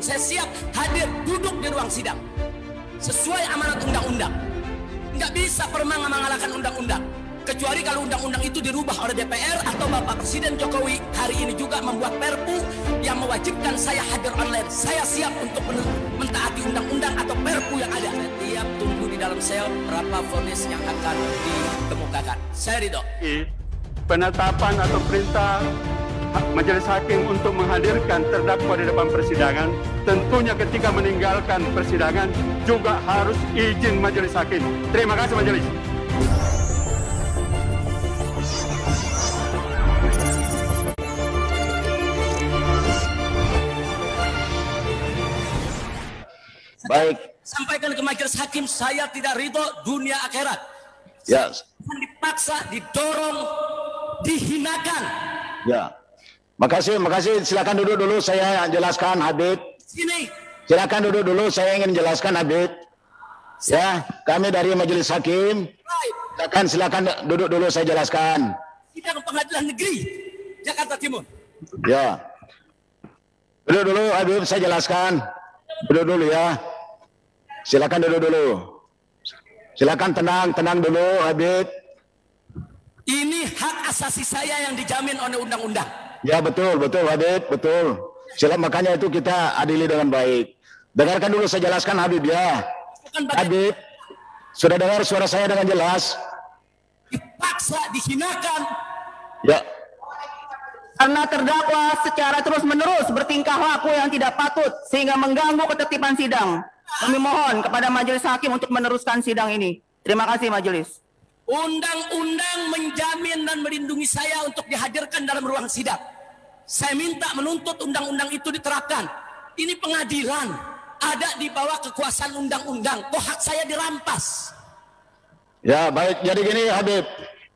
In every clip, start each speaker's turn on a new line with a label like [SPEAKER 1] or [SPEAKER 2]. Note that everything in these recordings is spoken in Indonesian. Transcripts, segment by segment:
[SPEAKER 1] saya siap hadir duduk di ruang sidang sesuai amanat undang-undang. Nggak bisa Perma mengalahkan undang-undang, kecuali kalau undang-undang itu dirubah oleh DPR atau Bapak Presiden Jokowi hari ini juga membuat Perpu yang mewajibkan saya hadir online. Saya siap untuk mentaati undang-undang atau Perpu yang ada. Saya tiap tunggu di dalam sel berapa vonis yang akan dikemukakan. Saya ridho.
[SPEAKER 2] Penetapan atau perintah Majelis Hakim untuk menghadirkan terdakwa di depan persidangan, tentunya ketika meninggalkan persidangan juga harus izin Majelis Hakim. Terima kasih Majelis.
[SPEAKER 1] Baik. Sampaikan ke Majelis Hakim, saya tidak ridho dunia akhirat.
[SPEAKER 3] Ya.
[SPEAKER 1] Dipaksa, didorong, dihinakan.
[SPEAKER 3] Ya. Makasih. Silakan duduk dulu, saya jelaskan Habib.
[SPEAKER 1] Sini.
[SPEAKER 3] Silakan duduk dulu, saya ingin jelaskan Habib. Ya, kami dari Majelis Hakim. Silakan duduk dulu, saya jelaskan.
[SPEAKER 1] Sidang Pengadilan Negeri Jakarta Timur.
[SPEAKER 3] Ya. Duduk dulu Habib, saya jelaskan. Duduk dulu ya. Silakan duduk dulu. Silakan tenang dulu Habib.
[SPEAKER 1] Ini hak asasi saya yang dijamin oleh undang-undang.
[SPEAKER 3] Ya betul Habib, betul. Makanya itu kita adili dengan baik. Dengarkan dulu saya jelaskan Habib ya. Habib, sudah dengar suara saya dengan jelas?
[SPEAKER 1] Dipaksa, dihinakan.
[SPEAKER 3] Ya.
[SPEAKER 4] Karena terdakwa secara terus-menerus bertingkah laku yang tidak patut sehingga mengganggu ketertiban sidang. Kami mohon kepada Majelis Hakim untuk meneruskan sidang ini. Terima kasih Majelis.
[SPEAKER 1] Undang-undang menjamin dan melindungi saya untuk dihadirkan dalam ruang sidang. Saya minta menuntut undang-undang itu diterapkan. Ini pengadilan, ada di bawah kekuasaan undang-undang. Kok hak saya dirampas?
[SPEAKER 3] Ya baik, jadi gini Habib.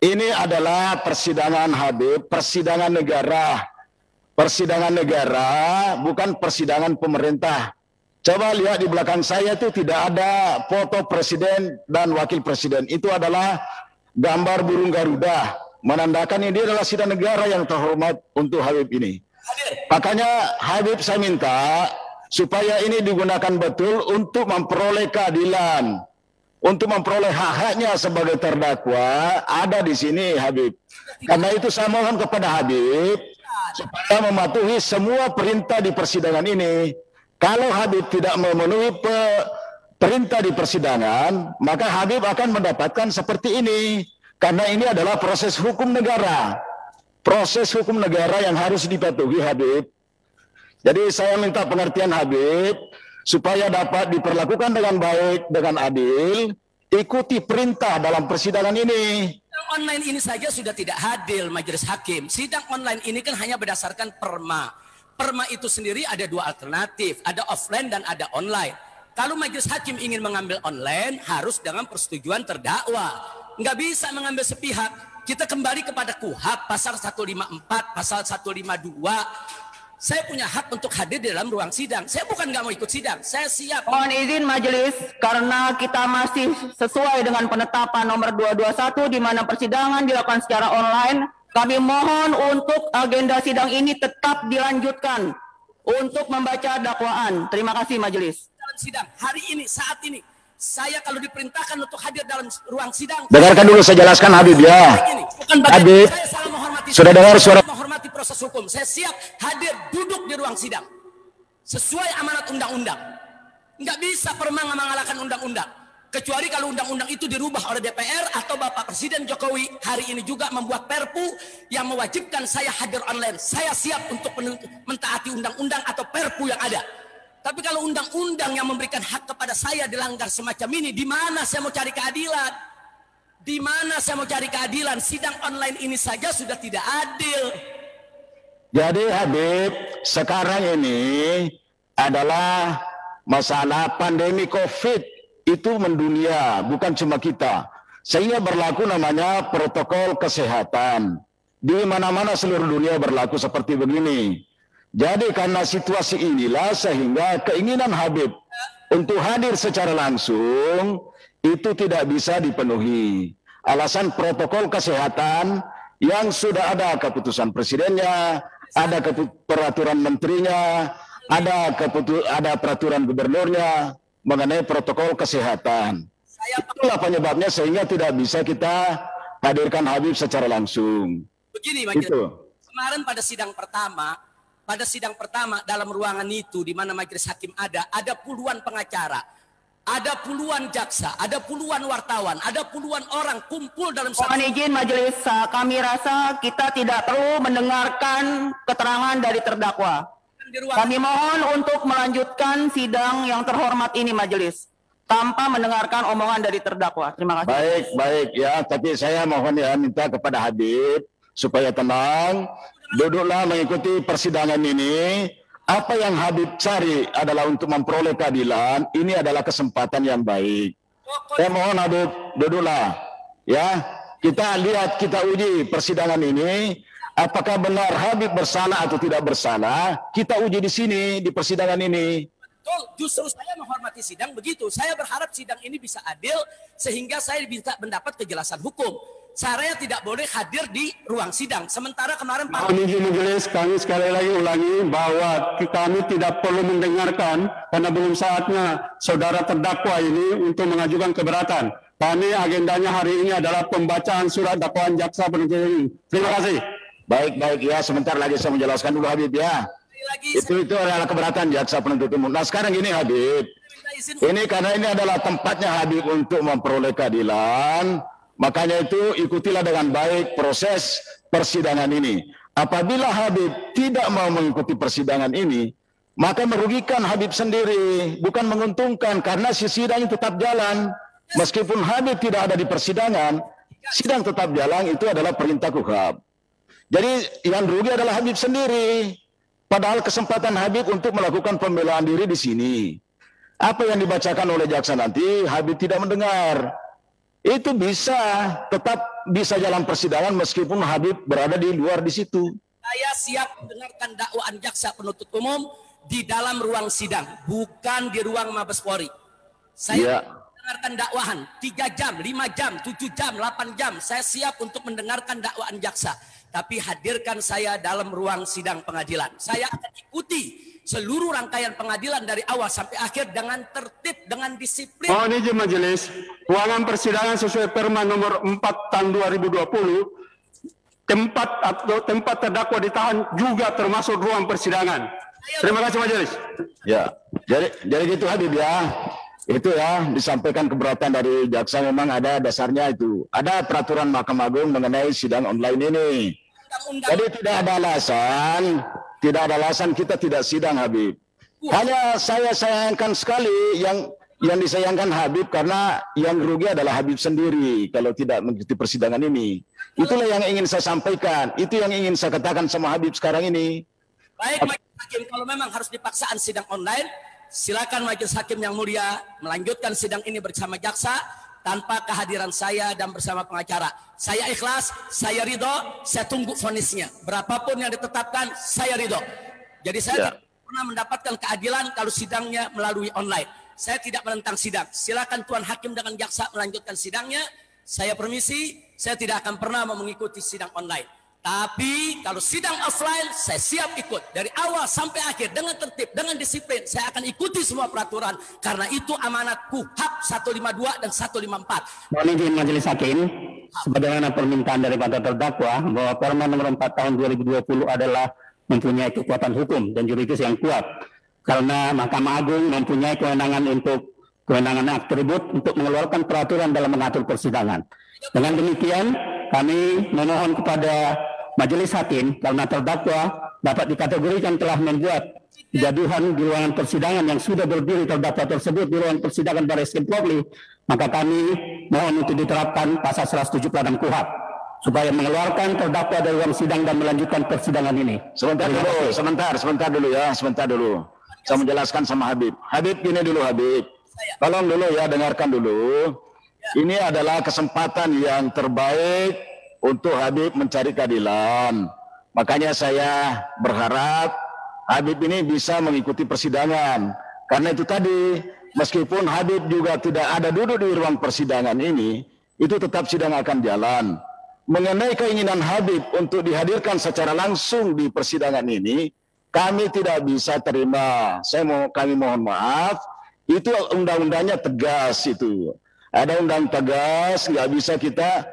[SPEAKER 3] Ini adalah persidangan Habib, persidangan negara. Persidangan negara, bukan persidangan pemerintah. Coba lihat di belakang saya itu tidak ada foto presiden dan wakil presiden. Itu adalah gambar burung Garuda. Menandakan ini adalah sidang negara yang terhormat untuk Habib ini. Makanya Habib saya minta supaya ini digunakan betul untuk memperoleh keadilan. Untuk memperoleh hak-haknya sebagai terdakwa ada di sini Habib. Karena itu saya mohon kepada Habib supaya mematuhi semua perintah di persidangan ini. Kalau Habib tidak memenuhi perintah di persidangan, maka Habib akan mendapatkan seperti ini. Karena ini adalah proses hukum negara. Proses hukum negara yang harus dipatuhi Habib. Jadi saya minta pengertian Habib, supaya dapat diperlakukan dengan baik, dengan adil, ikuti perintah dalam persidangan ini.
[SPEAKER 1] Sidang online ini saja sudah tidak adil Majelis Hakim. Sidang online ini kan hanya berdasarkan perma. Perma itu sendiri ada dua alternatif, ada offline dan ada online. Kalau Majelis Hakim ingin mengambil online, harus dengan persetujuan terdakwa. Nggak bisa mengambil sepihak. Kita kembali kepada KUHP, pasal 154, pasal 152. Saya punya hak untuk hadir di dalam ruang sidang. Saya bukan nggak mau ikut sidang, saya siap.
[SPEAKER 4] Mohon izin Majelis, karena kita masih sesuai dengan penetapan nomor 221 di mana persidangan dilakukan secara online. Kami mohon untuk agenda sidang ini tetap dilanjutkan untuk membaca dakwaan. Terima kasih Majelis.
[SPEAKER 1] Dalam sidang hari ini, saat ini, saya kalau diperintahkan untuk hadir dalam ruang sidang.
[SPEAKER 3] Dengarkan dulu saya jelaskan Habib ya. Habib,
[SPEAKER 1] saya salah menghormati.
[SPEAKER 3] sudah dengar suara?
[SPEAKER 1] Menghormati proses hukum. Saya siap hadir duduk di ruang sidang sesuai amanat undang-undang. Nggak bisa Perma mengalahkan undang-undang, kecuali kalau undang-undang itu dirubah oleh DPR atau Bapak Presiden Jokowi hari ini juga membuat Perpu yang mewajibkan saya hadir online. Saya siap untuk mentaati undang-undang atau Perpu yang ada. Tapi kalau undang-undang yang memberikan hak kepada saya dilanggar semacam ini, di mana saya mau cari keadilan? Di mana saya mau cari keadilan? Sidang online ini saja sudah tidak adil.
[SPEAKER 3] Jadi Habib, sekarang ini adalah masalah pandemi COVID itu mendunia, bukan cuma kita. Sehingga berlaku namanya protokol kesehatan. Di mana-mana seluruh dunia berlaku seperti begini. Jadi karena situasi inilah sehingga keinginan Habib untuk hadir secara langsung itu tidak bisa dipenuhi. Alasan protokol kesehatan yang sudah ada keputusan presidennya, ada peraturan menterinya, ada peraturan gubernurnya mengenai protokol kesehatan. Itulah penyebabnya sehingga tidak bisa kita hadirkan Habib secara langsung.
[SPEAKER 1] Begini, Majelis.
[SPEAKER 3] Itu.
[SPEAKER 1] Kemarin pada sidang pertama dalam ruangan itu di mana majelis hakim ada puluhan pengacara, ada puluhan jaksa, ada puluhan wartawan, ada puluhan orang kumpul dalam satu.
[SPEAKER 4] Mohon izin majelis, kami rasa kita tidak perlu mendengarkan keterangan dari terdakwa. Kami mohon untuk melanjutkan sidang yang terhormat ini majelis tanpa mendengarkan omongan dari terdakwa. Terima kasih.
[SPEAKER 3] Baik ya, tapi saya mohon ya minta kepada Habib supaya tenang, duduklah mengikuti persidangan ini. Apa yang Habib cari adalah untuk memperoleh keadilan. Ini adalah kesempatan yang baik. Saya mohon Habib duduklah ya. Kita lihat, kita uji persidangan ini. Apakah benar Habib bersalah atau tidak bersalah? Kita uji di sini di persidangan ini.
[SPEAKER 1] Betul, justru saya menghormati sidang begitu. Saya berharap sidang ini bisa adil sehingga saya bisa mendapat kejelasan hukum. Saya tidak boleh hadir di ruang sidang. Sementara kemarin Pak
[SPEAKER 2] Majelis, kami sekali lagi ulangi bahwa kami tidak perlu mendengarkan karena belum saatnya saudara terdakwa ini untuk mengajukan keberatan. Kami agendanya hari ini adalah pembacaan surat dakwaan jaksa penuntut umum. Terima kasih.
[SPEAKER 3] Baik ya, sebentar lagi saya menjelaskan dulu Habib ya. Itu adalah keberatan jaksa penuntut umum. Nah sekarang ini Habib, ini karena ini adalah tempatnya Habib untuk memperoleh keadilan, makanya itu ikutilah dengan baik proses persidangan ini. Apabila Habib tidak mau mengikuti persidangan ini, maka merugikan Habib sendiri, bukan menguntungkan, karena si sidang tetap jalan. Meskipun Habib tidak ada di persidangan, sidang tetap jalan, itu adalah perintah KUHAP. Jadi yang rugi adalah Habib sendiri. Padahal kesempatan Habib untuk melakukan pembelaan diri di sini. Apa yang dibacakan oleh jaksa nanti Habib tidak mendengar. Itu tetap bisa jalan persidangan meskipun Habib berada di luar di situ.
[SPEAKER 1] Saya siap mendengarkan dakwaan jaksa penuntut umum di dalam ruang sidang, bukan di ruang Mabes Polri. Saya mendengarkan dakwahan 3 jam, 5 jam, 7 jam, 8 jam. Saya siap untuk mendengarkan dakwaan jaksa. Tapi hadirkan saya dalam ruang sidang pengadilan. Saya akan ikuti seluruh rangkaian pengadilan dari awal sampai akhir dengan tertib, dengan disiplin.
[SPEAKER 2] Mohon izin majelis, ruangan persidangan sesuai Perma nomor 4 tahun 2020, tempat terdakwa ditahan juga termasuk ruang persidangan. Terima kasih majelis.
[SPEAKER 3] Ya, jadi gitu Habib ya. Itu ya disampaikan keberatan dari jaksa, memang ada dasarnya itu. Ada peraturan Mahkamah Agung mengenai sidang online ini. Jadi tidak ada alasan kita tidak sidang Habib. Hanya saya sayangkan sekali yang disayangkan Habib karena yang rugi adalah Habib sendiri kalau tidak mengikuti persidangan ini. Itulah yang ingin saya sampaikan. Itu yang ingin saya katakan sama Habib sekarang ini.
[SPEAKER 1] Baik majelis hakim, kalau memang harus dipaksaan sidang online, silakan majelis hakim yang mulia melanjutkan sidang ini bersama jaksa tanpa kehadiran saya dan bersama pengacara. Saya ikhlas, saya ridho, saya tunggu vonisnya. Berapapun yang ditetapkan, saya ridho. Jadi saya tidak pernah mendapatkan keadilan kalau sidangnya melalui online. Saya tidak menentang sidang. Silakan Tuan Hakim dengan jaksa melanjutkan sidangnya. Saya permisi, saya tidak akan pernah mengikuti sidang online. Tapi kalau sidang offline, saya siap ikut dari awal sampai akhir dengan tertib, dengan disiplin. Saya akan ikuti semua peraturan karena itu amanat KUHAP 152 dan 154.
[SPEAKER 5] Mohon izin majelis hakim, sebagaimana permintaan daripada terdakwa bahwa Perma nomor 4 tahun 2020 adalah mempunyai kekuatan hukum dan juridis yang kuat. Karena Mahkamah Agung mempunyai kewenangan atribut untuk mengeluarkan peraturan dalam mengatur persidangan. Dengan demikian, kami memohon kepada majelis hakim karena terdakwa dapat dikategorikan telah membuat kegaduhan di ruangan persidangan yang sudah berdiri terdakwa tersebut di ruang persidangan Baris Krim Polri, maka kami mohon untuk diterapkan pasal 176 KUHAP supaya mengeluarkan terdakwa dari ruang sidang dan melanjutkan persidangan ini.
[SPEAKER 3] Sebentar dulu. Saya menjelaskan sama Habib. Habib gini dulu Habib. Tolong dulu ya, dengarkan dulu. Ini adalah kesempatan yang terbaik untuk Habib mencari keadilan. Makanya saya berharap Habib ini bisa mengikuti persidangan. Karena itu tadi, meskipun Habib juga tidak ada duduk di ruang persidangan ini, itu tetap sidang akan jalan. Mengenai keinginan Habib untuk dihadirkan secara langsung di persidangan ini, kami tidak bisa terima. Kami mohon maaf. Itu undang-undangnya tegas itu. Ada undang tegas, nggak bisa kita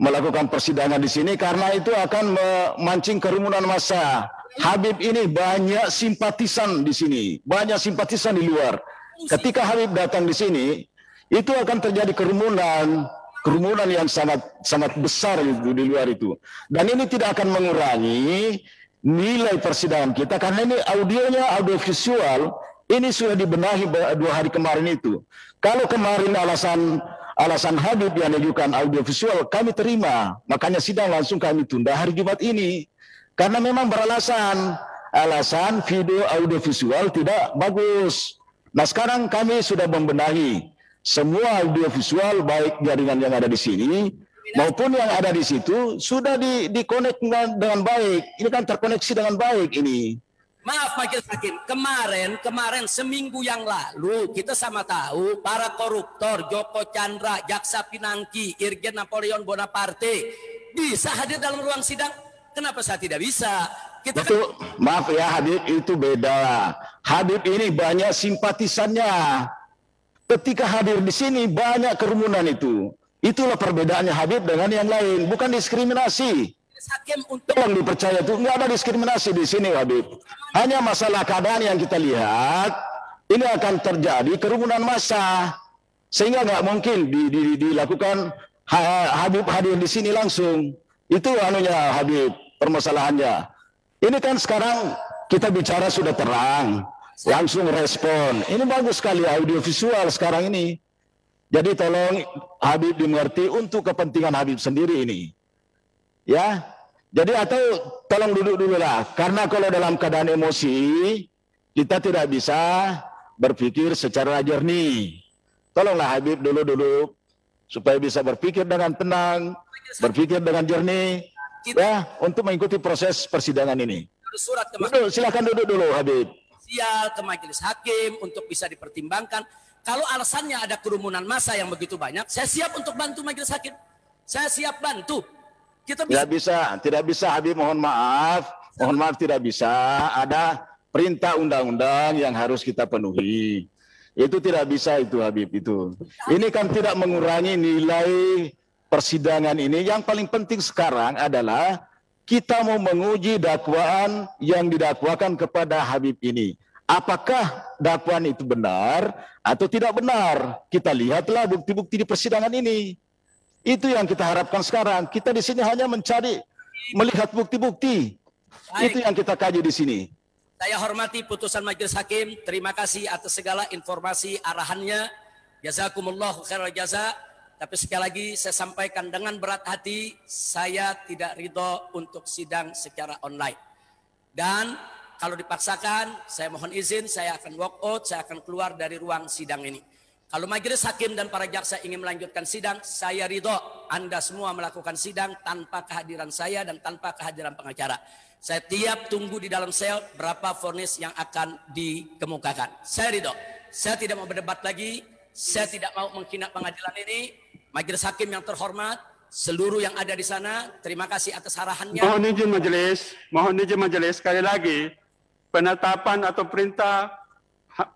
[SPEAKER 3] melakukan persidangan di sini karena itu akan memancing kerumunan massa. Habib ini banyak simpatisan di sini, banyak simpatisan di luar. Ketika Habib datang di sini, itu akan terjadi kerumunan yang sangat besar itu di luar itu. Dan ini tidak akan mengurangi nilai persidangan kita karena ini audionya, audio visual ini sudah dibenahi 2 hari kemarin itu. Kalau kemarin alasan Habib yang menunjukkan audio visual kami terima, makanya sidang langsung kami tunda hari Jumat ini karena memang alasan video audio visual tidak bagus. Nah sekarang kami sudah membenahi semua audio visual baik jaringan yang ada di sini maupun yang ada di situ sudah dikonek dengan baik. Ini kan terkoneksi dengan baik ini.
[SPEAKER 1] Maaf Majelis Hakim, kemarin seminggu yang lalu kita sama tahu para koruptor Joko Chandra, Jaksa Pinangki, Irjen Napoleon Bonaparte bisa hadir dalam ruang sidang. Kenapa saya tidak bisa?
[SPEAKER 3] Maaf ya Habib, itu beda. Habib ini banyak simpatisannya. Ketika hadir di sini banyak kerumunan itu. Itulah perbedaannya Habib dengan yang lain, bukan diskriminasi.
[SPEAKER 1] Hakim untuk
[SPEAKER 3] yang dipercaya itu nggak ada diskriminasi di sini Habib. Hanya masalah keadaan yang kita lihat ini akan terjadi kerumunan massa sehingga nggak mungkin dilakukan Habib hadir di sini langsung. Itu anunya Habib, permasalahannya. Ini kan sekarang kita bicara sudah terang, langsung respon. Ini bagus sekali audio visual sekarang ini. Jadi tolong Habib dimengerti untuk kepentingan Habib sendiri ini. Ya, jadi atau tolong duduk dulu lah, karena kalau dalam keadaan emosi kita tidak bisa berpikir secara jernih. Tolonglah Habib dulu supaya bisa berpikir dengan tenang, berpikir dengan jernih, ya, untuk mengikuti proses persidangan ini. Silakan duduk dulu Habib.
[SPEAKER 1] Ke Majelis Hakim untuk bisa dipertimbangkan. Kalau alasannya ada kerumunan massa yang begitu banyak, saya siap untuk bantu Majelis Hakim. Saya siap bantu. Kita bisa. Tidak bisa Habib, mohon maaf tidak bisa. Ada perintah undang-undang yang harus kita penuhi. Itu tidak bisa itu Habib itu. Ini kan tidak mengurangi nilai persidangan ini. Yang paling penting sekarang adalah kita mau menguji dakwaan yang didakwakan kepada Habib ini. Apakah dakwaan itu benar atau tidak benar? Kita lihatlah bukti-bukti di persidangan ini. Itu yang kita harapkan sekarang. Kita di sini hanya melihat bukti-bukti. Itu yang kita kaji di sini. Saya hormati putusan Majelis Hakim. Terima kasih atas segala informasi arahannya. Jazakumullahu khairal jaza. Tapi sekali lagi saya sampaikan dengan berat hati, saya tidak ridho untuk sidang secara online. Dan kalau dipaksakan, saya mohon izin, saya akan walk out, saya akan keluar dari ruang sidang ini. Kalau Majelis Hakim dan para jaksa ingin melanjutkan sidang, saya ridho Anda semua melakukan sidang tanpa kehadiran saya dan tanpa kehadiran pengacara. Saya tiap tunggu di dalam sel berapa vonis yang akan dikemukakan. Saya ridho. Saya tidak mau berdebat lagi. Saya tidak mau menghina pengadilan ini. Majelis Hakim yang terhormat, seluruh yang ada di sana, terima kasih atas arahannya.
[SPEAKER 2] Mohon izin majelis sekali lagi, penetapan atau perintah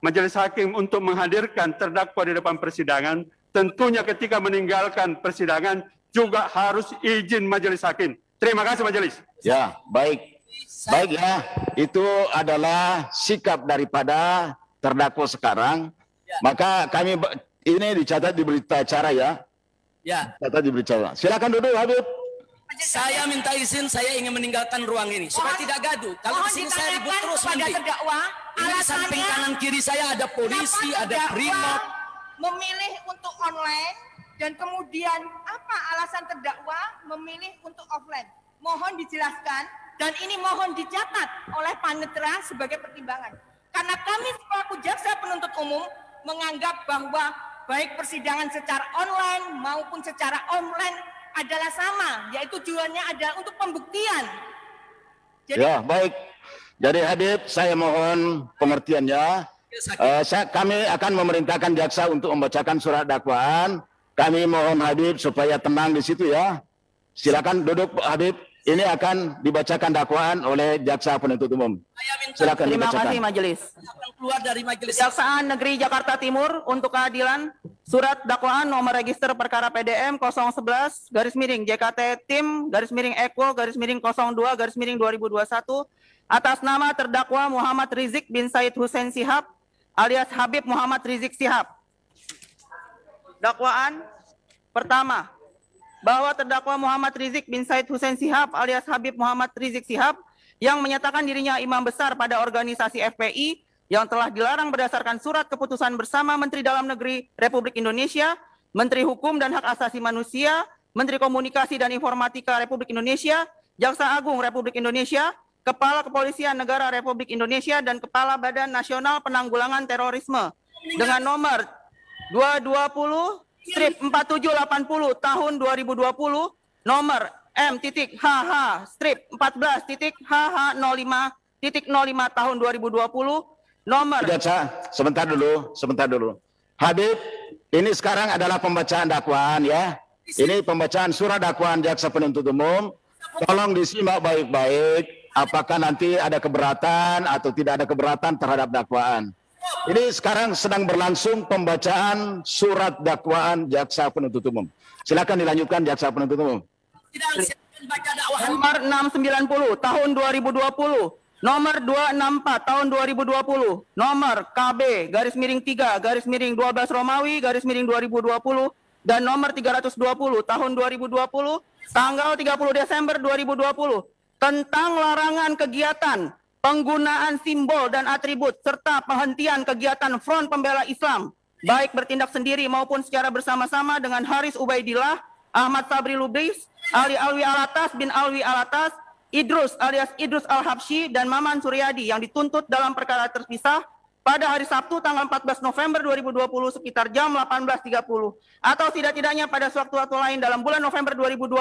[SPEAKER 2] Majelis Hakim untuk menghadirkan terdakwa di depan persidangan, tentunya ketika meninggalkan persidangan juga harus izin Majelis Hakim. Terima kasih majelis.
[SPEAKER 3] Ya, baik. Baik ya, itu adalah sikap daripada terdakwa sekarang. Ya. Maka kami ini dicatat di berita acara ya.
[SPEAKER 1] Ya.
[SPEAKER 3] Catat di berita acara. Silakan duduk Habib.
[SPEAKER 1] Saya minta izin, saya ingin meninggalkan ruang ini supaya tidak gaduh. Kalau di sini saya ribut terus nanti. Ini di samping kanan kiri saya ada polisi, ada brimob.
[SPEAKER 6] Memilih untuk online dan kemudian apa alasan terdakwa memilih untuk offline? Mohon dijelaskan dan ini mohon dicatat oleh panitera sebagai pertimbangan. Karena kami selaku jaksa penuntut umum menganggap bahwa baik persidangan secara online maupun secara offline adalah sama, yaitu tujuannya adalah untuk pembuktian.
[SPEAKER 3] Jadi, ya, baik. Jadi Habib, saya mohon pengertiannya. Kami akan memerintahkan jaksa untuk membacakan surat dakwaan. Kami mohon Habib supaya tenang di situ ya. Silakan duduk Habib. ini akan dibacakan dakwaan oleh jaksa penuntut umum.
[SPEAKER 1] Saya minta
[SPEAKER 3] Silakan
[SPEAKER 4] Terima
[SPEAKER 3] dibacakan.
[SPEAKER 4] kasih majelis.
[SPEAKER 1] yang keluar dari majelis.
[SPEAKER 4] Kejaksaan Negeri Jakarta Timur untuk keadilan, surat dakwaan nomor register perkara PDM 011 JKT Tim Eko 02 2021 atas nama terdakwa Muhammad Rizik bin Said Hussein Sihab alias Habib Muhammad Rizik Sihab. Dakwaan pertama, bahwa terdakwa Muhammad Rizik bin Said Hussein Sihab alias Habib Muhammad Rizik Sihab yang menyatakan dirinya imam besar pada organisasi FPI yang telah dilarang berdasarkan surat keputusan bersama Menteri Dalam Negeri Republik Indonesia, Menteri Hukum dan Hak Asasi Manusia, Menteri Komunikasi dan Informatika Republik Indonesia, Jaksa Agung Republik Indonesia, Kepala Kepolisian Negara Republik Indonesia, dan Kepala Badan Nasional Penanggulangan Terorisme dengan nomor 220/4780 tahun 2020, nomor M.HH-14.HH05.05 tahun 2020, nomor
[SPEAKER 3] Jaksa, sebentar dulu. Habib, ini sekarang adalah pembacaan dakwaan ya. Ini pembacaan surat dakwaan jaksa penuntut umum. Tolong disimak baik-baik. Apakah nanti ada keberatan atau tidak ada keberatan terhadap dakwaan. Ini sekarang sedang berlangsung pembacaan surat dakwaan jaksa penuntut umum. Silakan dilanjutkan jaksa penuntut umum.
[SPEAKER 1] Sidang silakan baca dakwaan.
[SPEAKER 4] nomor 690 tahun 2020, nomor 264 tahun 2020, nomor KB/3/12 Romawi /2020 dan nomor 320 tahun 2020 tanggal 30 Desember 2020 tentang larangan kegiatan, penggunaan simbol dan atribut serta penghentian kegiatan Front Pembela Islam baik bertindak sendiri maupun secara bersama-sama dengan Haris Ubaidillah, Ahmad Sabri Lubis, Ali Alwi Alatas bin Alwi Alatas, Idrus alias Idrus Al-Habsyi, dan Maman Suryadi yang dituntut dalam perkara terpisah pada hari Sabtu tanggal 14 November 2020 sekitar jam 18.30 atau tidak-tidaknya pada sewaktu-waktu lain dalam bulan November 2020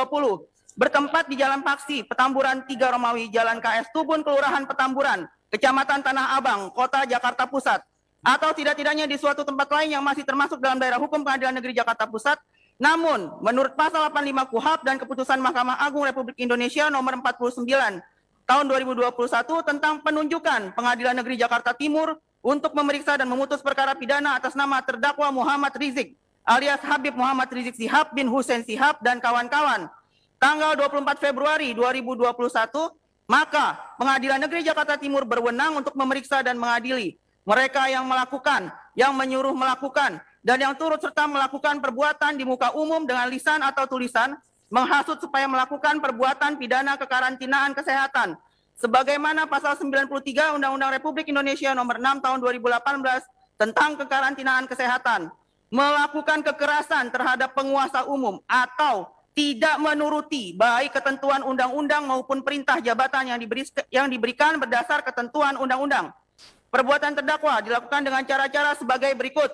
[SPEAKER 4] bertempat di Jalan Paksi, Petamburan 3 Romawi, Jalan KS Tubun, Kelurahan Petamburan, Kecamatan Tanah Abang, Kota Jakarta Pusat, atau tidak-tidaknya di suatu tempat lain yang masih termasuk dalam daerah hukum Pengadilan Negeri Jakarta Pusat. Namun, menurut pasal 85 KUHP dan keputusan Mahkamah Agung Republik Indonesia nomor 49 tahun 2021 tentang penunjukan Pengadilan Negeri Jakarta Timur untuk memeriksa dan memutus perkara pidana atas nama terdakwa Muhammad Rizik alias Habib Muhammad Rizik Sihab bin Hussein Sihab dan kawan-kawan tanggal 24 Februari 2021, maka Pengadilan Negeri Jakarta Timur berwenang untuk memeriksa dan mengadili mereka yang melakukan, yang menyuruh melakukan, dan yang turut serta melakukan perbuatan di muka umum dengan lisan atau tulisan, menghasut supaya melakukan perbuatan pidana kekarantinaan kesehatan, sebagaimana pasal 93 Undang-Undang Republik Indonesia nomor 6 tahun 2018 tentang kekarantinaan kesehatan, melakukan kekerasan terhadap penguasa umum atau tidak menuruti baik ketentuan undang-undang maupun perintah jabatan yang diberikan berdasar ketentuan undang-undang. Perbuatan terdakwa dilakukan dengan cara-cara sebagai berikut.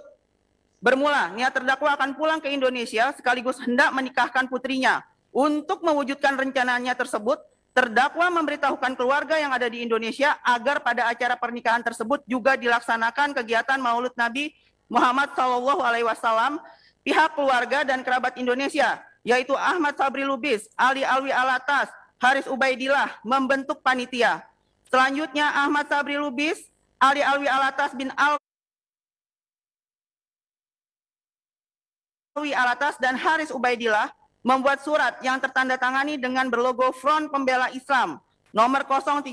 [SPEAKER 4] Bermula, niat terdakwa akan pulang ke Indonesia sekaligus hendak menikahkan putrinya. Untuk mewujudkan rencananya tersebut, terdakwa memberitahukan keluarga yang ada di Indonesia agar pada acara pernikahan tersebut juga dilaksanakan kegiatan Maulid Nabi Muhammad SAW. Pihak keluarga dan kerabat Indonesia, yaitu Ahmad Sabri Lubis, Ali Alwi Alatas, Haris Ubaidillah, membentuk panitia. Selanjutnya Ahmad Sabri Lubis, Ali Alwi Alatas bin Alwi Alatas, dan Haris Ubaidillah membuat surat yang tertandatangani dengan berlogo Front Pembela Islam nomor 032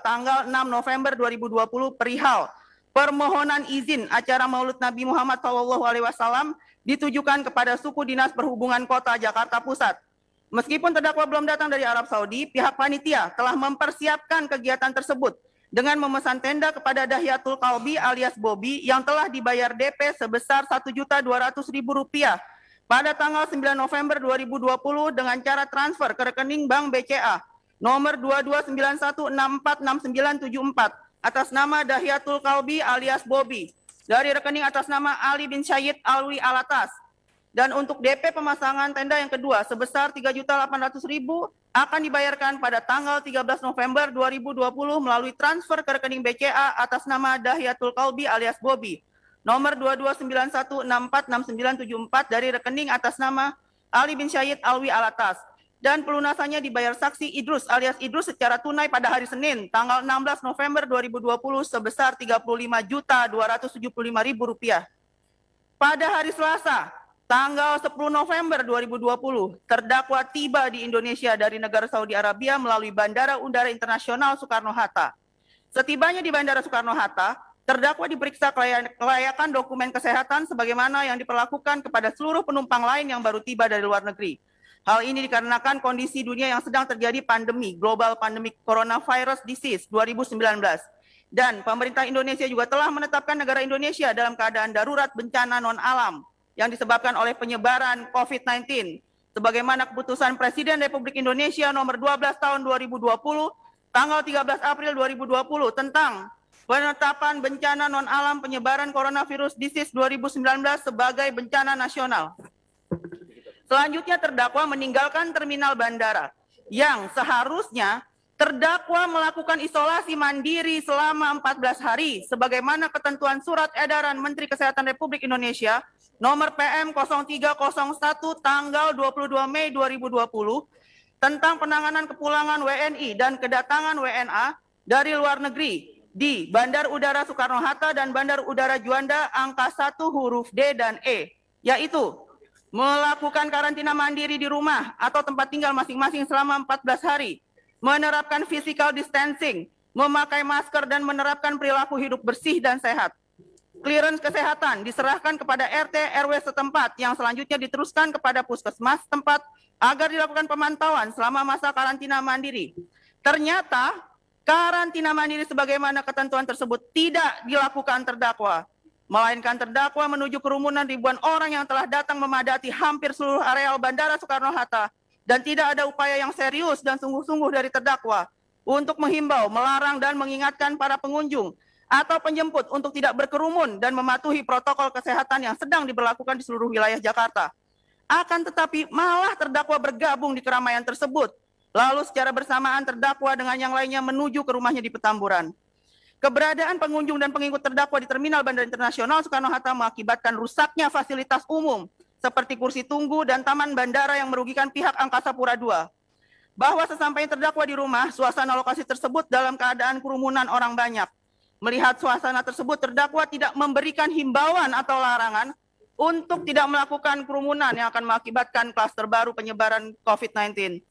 [SPEAKER 4] tanggal 6 November 2020 perihal permohonan izin acara Maulid Nabi Muhammad SAW ditujukan kepada suku dinas perhubungan Kota Jakarta Pusat. Meskipun terdakwa belum datang dari Arab Saudi, pihak panitia telah mempersiapkan kegiatan tersebut dengan memesan tenda kepada Dahyatul Kalbi alias Bobby yang telah dibayar DP sebesar Rp1.200.000 pada tanggal 9 November 2020 dengan cara transfer ke rekening Bank BCA nomor 2291646974 atas nama Dahyatul Kalbi alias Bobby dari rekening atas nama Ali bin Syed Alwi Alatas. Dan untuk DP pemasangan tenda yang kedua sebesar Rp3.800.000 akan dibayarkan pada tanggal 13 November 2020 melalui transfer ke rekening BCA atas nama Dahyatul Kalbi alias Bobby nomor 2291646974 dari rekening atas nama Ali bin Syed Alwi Alatas. dan pelunasannya dibayar saksi Idrus alias Idrus secara tunai pada hari Senin, tanggal 16 November 2020 sebesar Rp35.275.000. Pada hari Selasa, tanggal 10 November 2020, terdakwa tiba di Indonesia dari negara Saudi Arabia melalui Bandara Udara Internasional Soekarno-Hatta. Setibanya di Bandara Soekarno-Hatta, terdakwa diperiksa kelayakan dokumen kesehatan sebagaimana yang diperlakukan kepada seluruh penumpang lain yang baru tiba dari luar negeri. Hal ini dikarenakan kondisi dunia yang sedang terjadi pandemi, Global Pandemic Coronavirus Disease 2019. Dan pemerintah Indonesia juga telah menetapkan negara Indonesia dalam keadaan darurat bencana non-alam yang disebabkan oleh penyebaran COVID-19. Sebagaimana keputusan Presiden Republik Indonesia nomor 12 tahun 2020, tanggal 13 April 2020 tentang penetapan bencana non-alam penyebaran coronavirus disease 2019 sebagai bencana nasional. Selanjutnya terdakwa meninggalkan terminal bandara yang seharusnya terdakwa melakukan isolasi mandiri selama 14 hari sebagaimana ketentuan Surat Edaran Menteri Kesehatan Republik Indonesia nomor PM 0301 tanggal 22 Mei 2020 tentang penanganan kepulangan WNI dan kedatangan WNA dari luar negeri di Bandar Udara Soekarno-Hatta dan Bandar Udara Juanda angka 1 huruf D dan E, yaitu melakukan karantina mandiri di rumah atau tempat tinggal masing-masing selama 14 hari, menerapkan physical distancing, memakai masker dan menerapkan perilaku hidup bersih dan sehat. Clearance kesehatan diserahkan kepada RT RW setempat yang selanjutnya diteruskan kepada puskesmas setempat agar dilakukan pemantauan selama masa karantina mandiri. Ternyata karantina mandiri sebagaimana ketentuan tersebut tidak dilakukan terdakwa, melainkan terdakwa menuju kerumunan ribuan orang yang telah datang memadati hampir seluruh areal Bandara Soekarno-Hatta dan tidak ada upaya yang serius dan sungguh-sungguh dari terdakwa untuk menghimbau, melarang dan mengingatkan para pengunjung atau penjemput untuk tidak berkerumun dan mematuhi protokol kesehatan yang sedang diberlakukan di seluruh wilayah Jakarta. Akan tetapi malah terdakwa bergabung di keramaian tersebut, lalu secara bersamaan terdakwa dengan yang lainnya menuju ke rumahnya di Petamburan. Keberadaan pengunjung dan pengikut terdakwa di Terminal Bandara Internasional Soekarno-Hatta mengakibatkan rusaknya fasilitas umum seperti kursi tunggu dan taman bandara yang merugikan pihak Angkasa Pura II. Bahwa sesampainya terdakwa di rumah, suasana lokasi tersebut dalam keadaan kerumunan orang banyak. Melihat suasana tersebut, terdakwa tidak memberikan himbauan atau larangan untuk tidak melakukan kerumunan yang akan mengakibatkan klaster baru penyebaran COVID-19.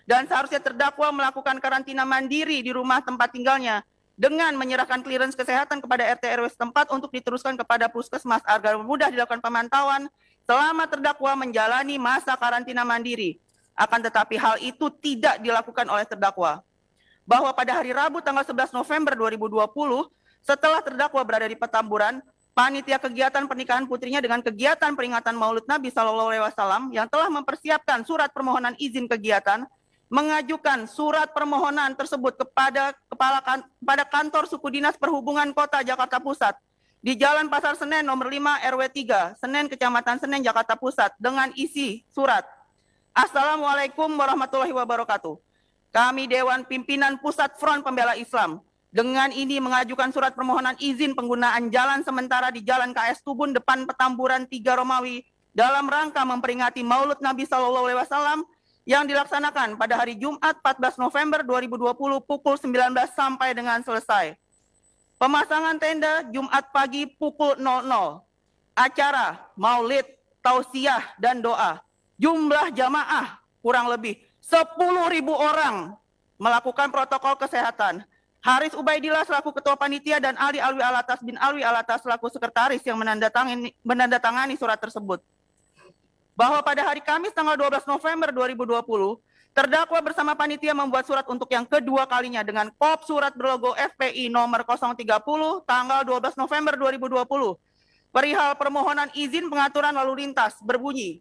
[SPEAKER 4] Dan seharusnya terdakwa melakukan karantina mandiri di rumah tempat tinggalnya dengan menyerahkan clearance kesehatan kepada RT RW setempat untuk diteruskan kepada puskesmas agar mudah dilakukan pemantauan selama terdakwa menjalani masa karantina mandiri. Akan tetapi hal itu tidak dilakukan oleh terdakwa. Bahwa pada hari Rabu tanggal 11 November 2020, setelah terdakwa berada di Petamburan, panitia kegiatan pernikahan putrinya dengan kegiatan peringatan Maulid Nabi SAW yang telah mempersiapkan surat permohonan izin kegiatan mengajukan surat permohonan tersebut kepada kantor suku dinas perhubungan Kota Jakarta Pusat di Jalan Pasar Senen nomor 5 RW 3 Senen Kecamatan Senen Jakarta Pusat dengan isi surat. Assalamualaikum warahmatullahi wabarakatuh. Kami Dewan Pimpinan Pusat Front Pembela Islam dengan ini mengajukan surat permohonan izin penggunaan jalan sementara di Jalan KS Tubun depan Petamburan 3 Romawi dalam rangka memperingati Maulid Nabi SAW yang dilaksanakan pada hari Jumat 14 November 2020 pukul 19 sampai dengan selesai. Pemasangan tenda Jumat pagi pukul 00. Acara Maulid, Tausiah, dan doa. Jumlah jamaah kurang lebih 10.000 orang melakukan protokol kesehatan. Haris Ubaidillah selaku Ketua Panitia dan Ali Alwi Alatas bin Alwi Alatas selaku Sekretaris yang menandatangani surat tersebut. Bahwa pada hari Kamis tanggal 12 November 2020, terdakwa bersama panitia membuat surat untuk yang kedua kalinya dengan kop surat berlogo FPI nomor 030 tanggal 12 November 2020. Perihal permohonan izin pengaturan lalu lintas berbunyi,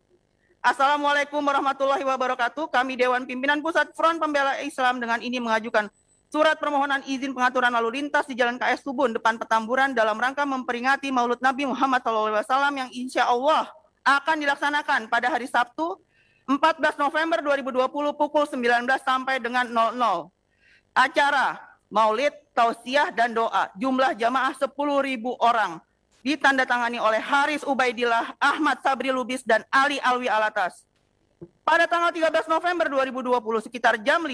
[SPEAKER 4] Assalamualaikum warahmatullahi wabarakatuh. Kami Dewan Pimpinan Pusat Front Pembela Islam dengan ini mengajukan surat permohonan izin pengaturan lalu lintas di Jalan KS Tubun depan Petamburan dalam rangka memperingati Maulid Nabi Muhammad SAW yang insya Allah akan dilaksanakan pada hari Sabtu 14 November 2020 pukul 19 sampai dengan 00. Acara Maulid, Tausiah, dan doa. Jumlah jamaah 10.000 orang. Ditandatangani oleh Haris Ubaidillah, Ahmad Sabri Lubis, dan Ali Alwi Alatas. Pada tanggal 13 November 2020 sekitar jam 5,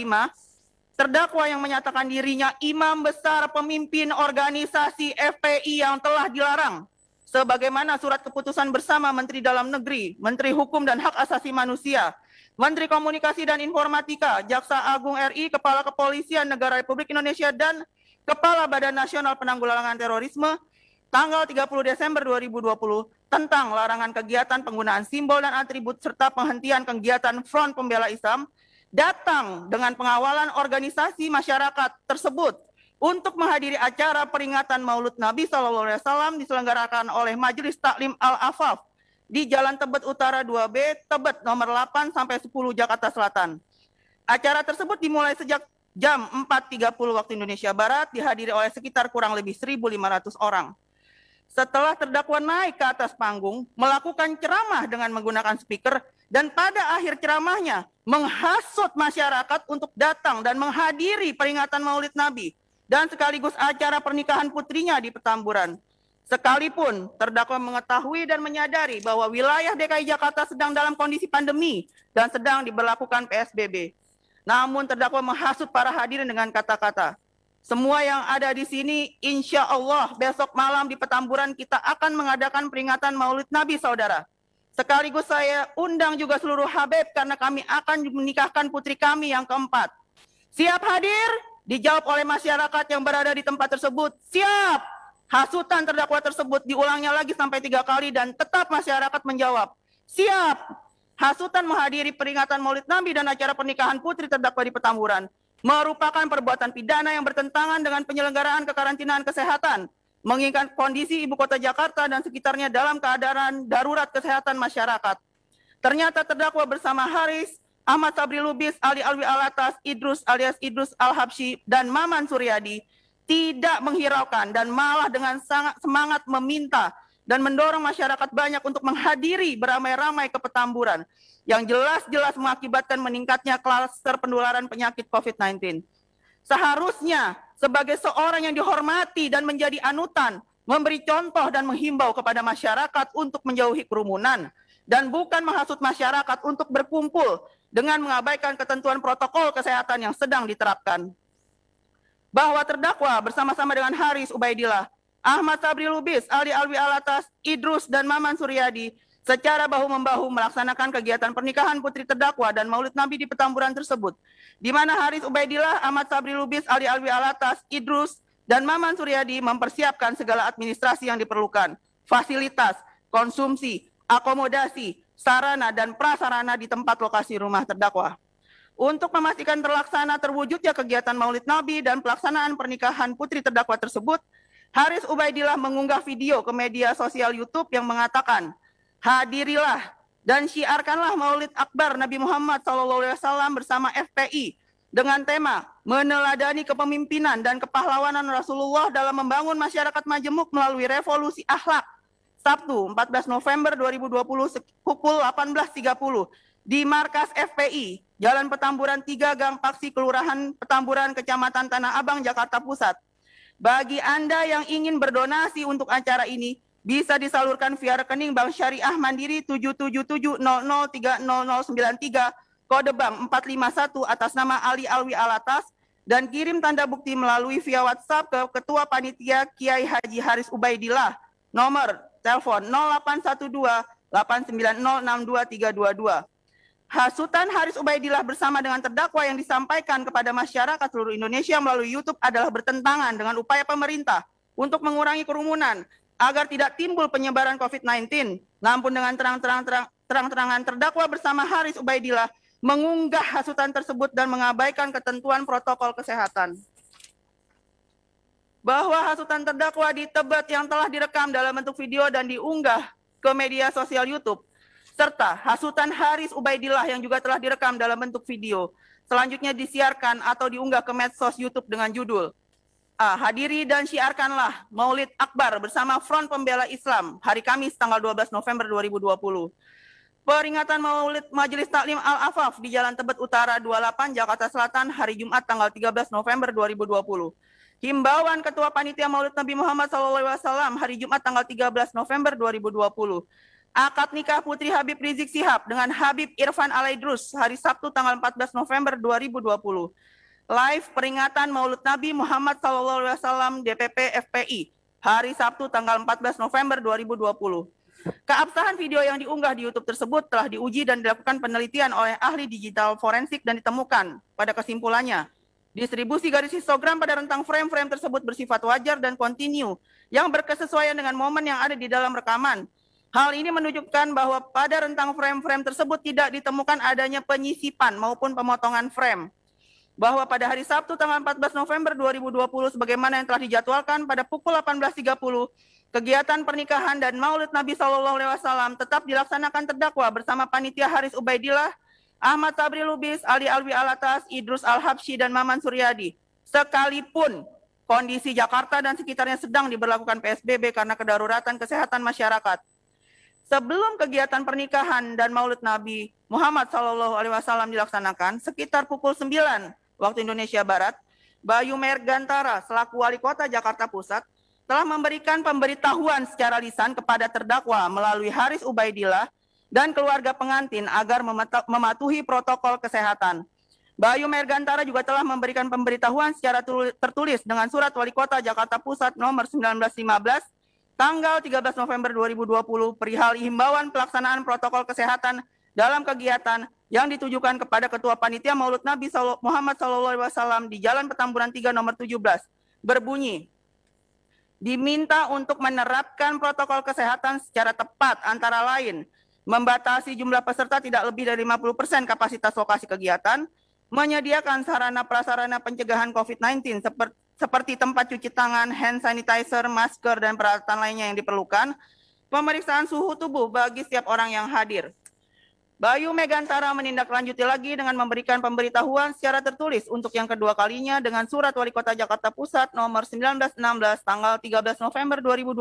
[SPEAKER 4] terdakwa yang menyatakan dirinya imam besar pemimpin organisasi FPI yang telah dilarang, sebagaimana surat keputusan bersama Menteri Dalam Negeri, Menteri Hukum dan Hak Asasi Manusia, Menteri Komunikasi dan Informatika, Jaksa Agung RI, Kepala Kepolisian Negara Republik Indonesia, dan Kepala Badan Nasional Penanggulangan Terorisme, tanggal 30 Desember 2020 tentang larangan kegiatan penggunaan simbol dan atribut serta penghentian kegiatan Front Pembela Islam, datang dengan pengawalan organisasi masyarakat tersebut untuk menghadiri acara peringatan Maulud Nabi SAW diselenggarakan oleh Majelis Taklim Al-Afaf di Jalan Tebet Utara 2B, Tebet nomor 8 sampai 10 Jakarta Selatan. Acara tersebut dimulai sejak jam 4.30 waktu Indonesia Barat, dihadiri oleh sekitar kurang lebih 1.500 orang. Setelah terdakwa naik ke atas panggung, melakukan ceramah dengan menggunakan speaker, dan pada akhir ceramahnya menghasut masyarakat untuk datang dan menghadiri peringatan Maulid Nabi dan sekaligus acara pernikahan putrinya di Petamburan. Sekalipun terdakwa mengetahui dan menyadari bahwa wilayah DKI Jakarta sedang dalam kondisi pandemi dan sedang diberlakukan PSBB. Namun terdakwa menghasut para hadirin dengan kata-kata, "Semua yang ada di sini, insya Allah besok malam di Petamburan kita akan mengadakan peringatan Maulid Nabi, saudara. Sekaligus saya undang juga seluruh Habib karena kami akan menikahkan putri kami yang keempat. Siap hadir?" Dijawab oleh masyarakat yang berada di tempat tersebut, "Siap." Hasutan terdakwa tersebut diulangnya lagi sampai 3 kali dan tetap masyarakat menjawab, "Siap." Hasutan menghadiri peringatan Maulid Nabi dan acara pernikahan putri terdakwa di Petamburan merupakan perbuatan pidana yang bertentangan dengan penyelenggaraan kekarantinaan kesehatan, mengingat kondisi ibu kota Jakarta dan sekitarnya dalam keadaan darurat kesehatan masyarakat. Ternyata terdakwa bersama Haris, Ahmad Sabri Lubis, Ali Alwi Alatas, Idrus alias Idrus Al-Habsyi, dan Maman Suryadi tidak menghiraukan dan malah dengan sangat semangat meminta dan mendorong masyarakat banyak untuk menghadiri beramai-ramai ke Petamburan, yang jelas-jelas mengakibatkan meningkatnya klaster penularan penyakit COVID-19. Seharusnya sebagai seorang yang dihormati dan menjadi anutan, memberi contoh dan menghimbau kepada masyarakat untuk menjauhi kerumunan, dan bukan menghasut masyarakat untuk berkumpul dengan mengabaikan ketentuan protokol kesehatan yang sedang diterapkan. Bahwa terdakwa bersama-sama dengan Haris Ubaidillah, Ahmad Sabri Lubis, Ali Alwi Alatas, Idrus, dan Maman Suryadi secara bahu-membahu melaksanakan kegiatan pernikahan putri terdakwa dan Maulid Nabi di Petamburan tersebut, di mana Haris Ubaidillah, Ahmad Sabri Lubis, Ali Alwi Alatas, Idrus, dan Maman Suryadi mempersiapkan segala administrasi yang diperlukan, fasilitas, konsumsi, akomodasi, sarana, dan prasarana di tempat lokasi rumah terdakwa. Untuk memastikan terlaksana terwujudnya kegiatan Maulid Nabi dan pelaksanaan pernikahan putri terdakwa tersebut, Haris Ubaidillah mengunggah video ke media sosial YouTube yang mengatakan, "Hadirilah dan syiarkanlah Maulid Akbar Nabi Muhammad SAW bersama FPI dengan tema meneladani kepemimpinan dan kepahlawanan Rasulullah dalam membangun masyarakat majemuk melalui revolusi akhlak." Sabtu 14 November 2020 pukul 18.30 di markas FPI, Jalan Petamburan 3, Gang Paksi, Kelurahan Petamburan, Kecamatan Tanah Abang, Jakarta Pusat. Bagi Anda yang ingin berdonasi untuk acara ini, bisa disalurkan via rekening Bank Syariah Mandiri 77700300093, kode bank 451 atas nama Ali Alwi Alatas, dan kirim tanda bukti melalui via WhatsApp ke Ketua Panitia Kiai Haji Haris Ubaidillah, nomor telepon 0812 890 62322. Hasutan Haris Ubaidillah bersama dengan terdakwa yang disampaikan kepada masyarakat seluruh Indonesia melalui YouTube adalah bertentangan dengan upaya pemerintah untuk mengurangi kerumunan agar tidak timbul penyebaran COVID-19. Namun dengan terang-terangan terdakwa bersama Haris Ubaidillah mengunggah hasutan tersebut dan mengabaikan ketentuan protokol kesehatan. Bahwa hasutan terdakwa di Tebet yang telah direkam dalam bentuk video dan diunggah ke media sosial YouTube, serta hasutan Haris Ubaidillah yang juga telah direkam dalam bentuk video, selanjutnya disiarkan atau diunggah ke medsos YouTube dengan judul "Hadiri dan syiarkanlah Maulid Akbar bersama Front Pembela Islam hari Kamis tanggal 12 November 2020. Peringatan Maulid Majelis Taklim Al-Afaf di Jalan Tebet Utara 28 Jakarta Selatan hari Jumat tanggal 13 November 2020. Himbauan Ketua Panitia Maulid Nabi Muhammad SAW hari Jumat tanggal 13 November 2020. akad nikah Putri Habib Rizik Sihab dengan Habib Irfan Alaidrus hari Sabtu tanggal 14 November 2020. Live peringatan Maulid Nabi Muhammad SAW DPP FPI hari Sabtu tanggal 14 November 2020. Keabsahan video yang diunggah di YouTube tersebut telah diuji dan dilakukan penelitian oleh ahli digital forensik dan ditemukan pada kesimpulannya distribusi garis histogram pada rentang frame-frame tersebut bersifat wajar dan kontinu yang berkesesuaian dengan momen yang ada di dalam rekaman. Hal ini menunjukkan bahwa pada rentang frame-frame tersebut tidak ditemukan adanya penyisipan maupun pemotongan frame. Bahwa pada hari Sabtu tanggal 14 November 2020 sebagaimana yang telah dijadwalkan pada pukul 18.30, kegiatan pernikahan dan Maulid Nabi SAW tetap dilaksanakan terdakwa bersama panitia Haris Ubaidillah, Ahmad Sabri Lubis, Ali Alwi Alatas, Idrus Al-Habsyi, dan Maman Suryadi. Sekalipun kondisi Jakarta dan sekitarnya sedang diberlakukan PSBB karena kedaruratan kesehatan masyarakat. Sebelum kegiatan pernikahan dan Maulid Nabi Muhammad SAW dilaksanakan, sekitar pukul 9 waktu Indonesia Barat, Bayu Mergantara selaku Wali Kota Jakarta Pusat telah memberikan pemberitahuan secara lisan kepada terdakwa melalui Haris Ubaidillah dan keluarga pengantin agar mematuhi protokol kesehatan. Bayu Mergantara juga telah memberikan pemberitahuan secara tertulis dengan surat Wali Kota Jakarta Pusat nomor 1915 tanggal 13 November 2020 perihal himbauan pelaksanaan protokol kesehatan dalam kegiatan yang ditujukan kepada Ketua Panitia Maulid Nabi Muhammad SAW di Jalan Petamburan 3 nomor 17 berbunyi, diminta untuk menerapkan protokol kesehatan secara tepat antara lain membatasi jumlah peserta tidak lebih dari 50% kapasitas lokasi kegiatan, menyediakan sarana prasarana pencegahan COVID-19 seperti tempat cuci tangan, hand sanitizer, masker, dan peralatan lainnya yang diperlukan, pemeriksaan suhu tubuh bagi setiap orang yang hadir. Bayu Megantara menindaklanjuti lagi dengan memberikan pemberitahuan secara tertulis untuk yang kedua kalinya dengan surat Wali Kota Jakarta Pusat nomor 1916 tanggal 13 November 2020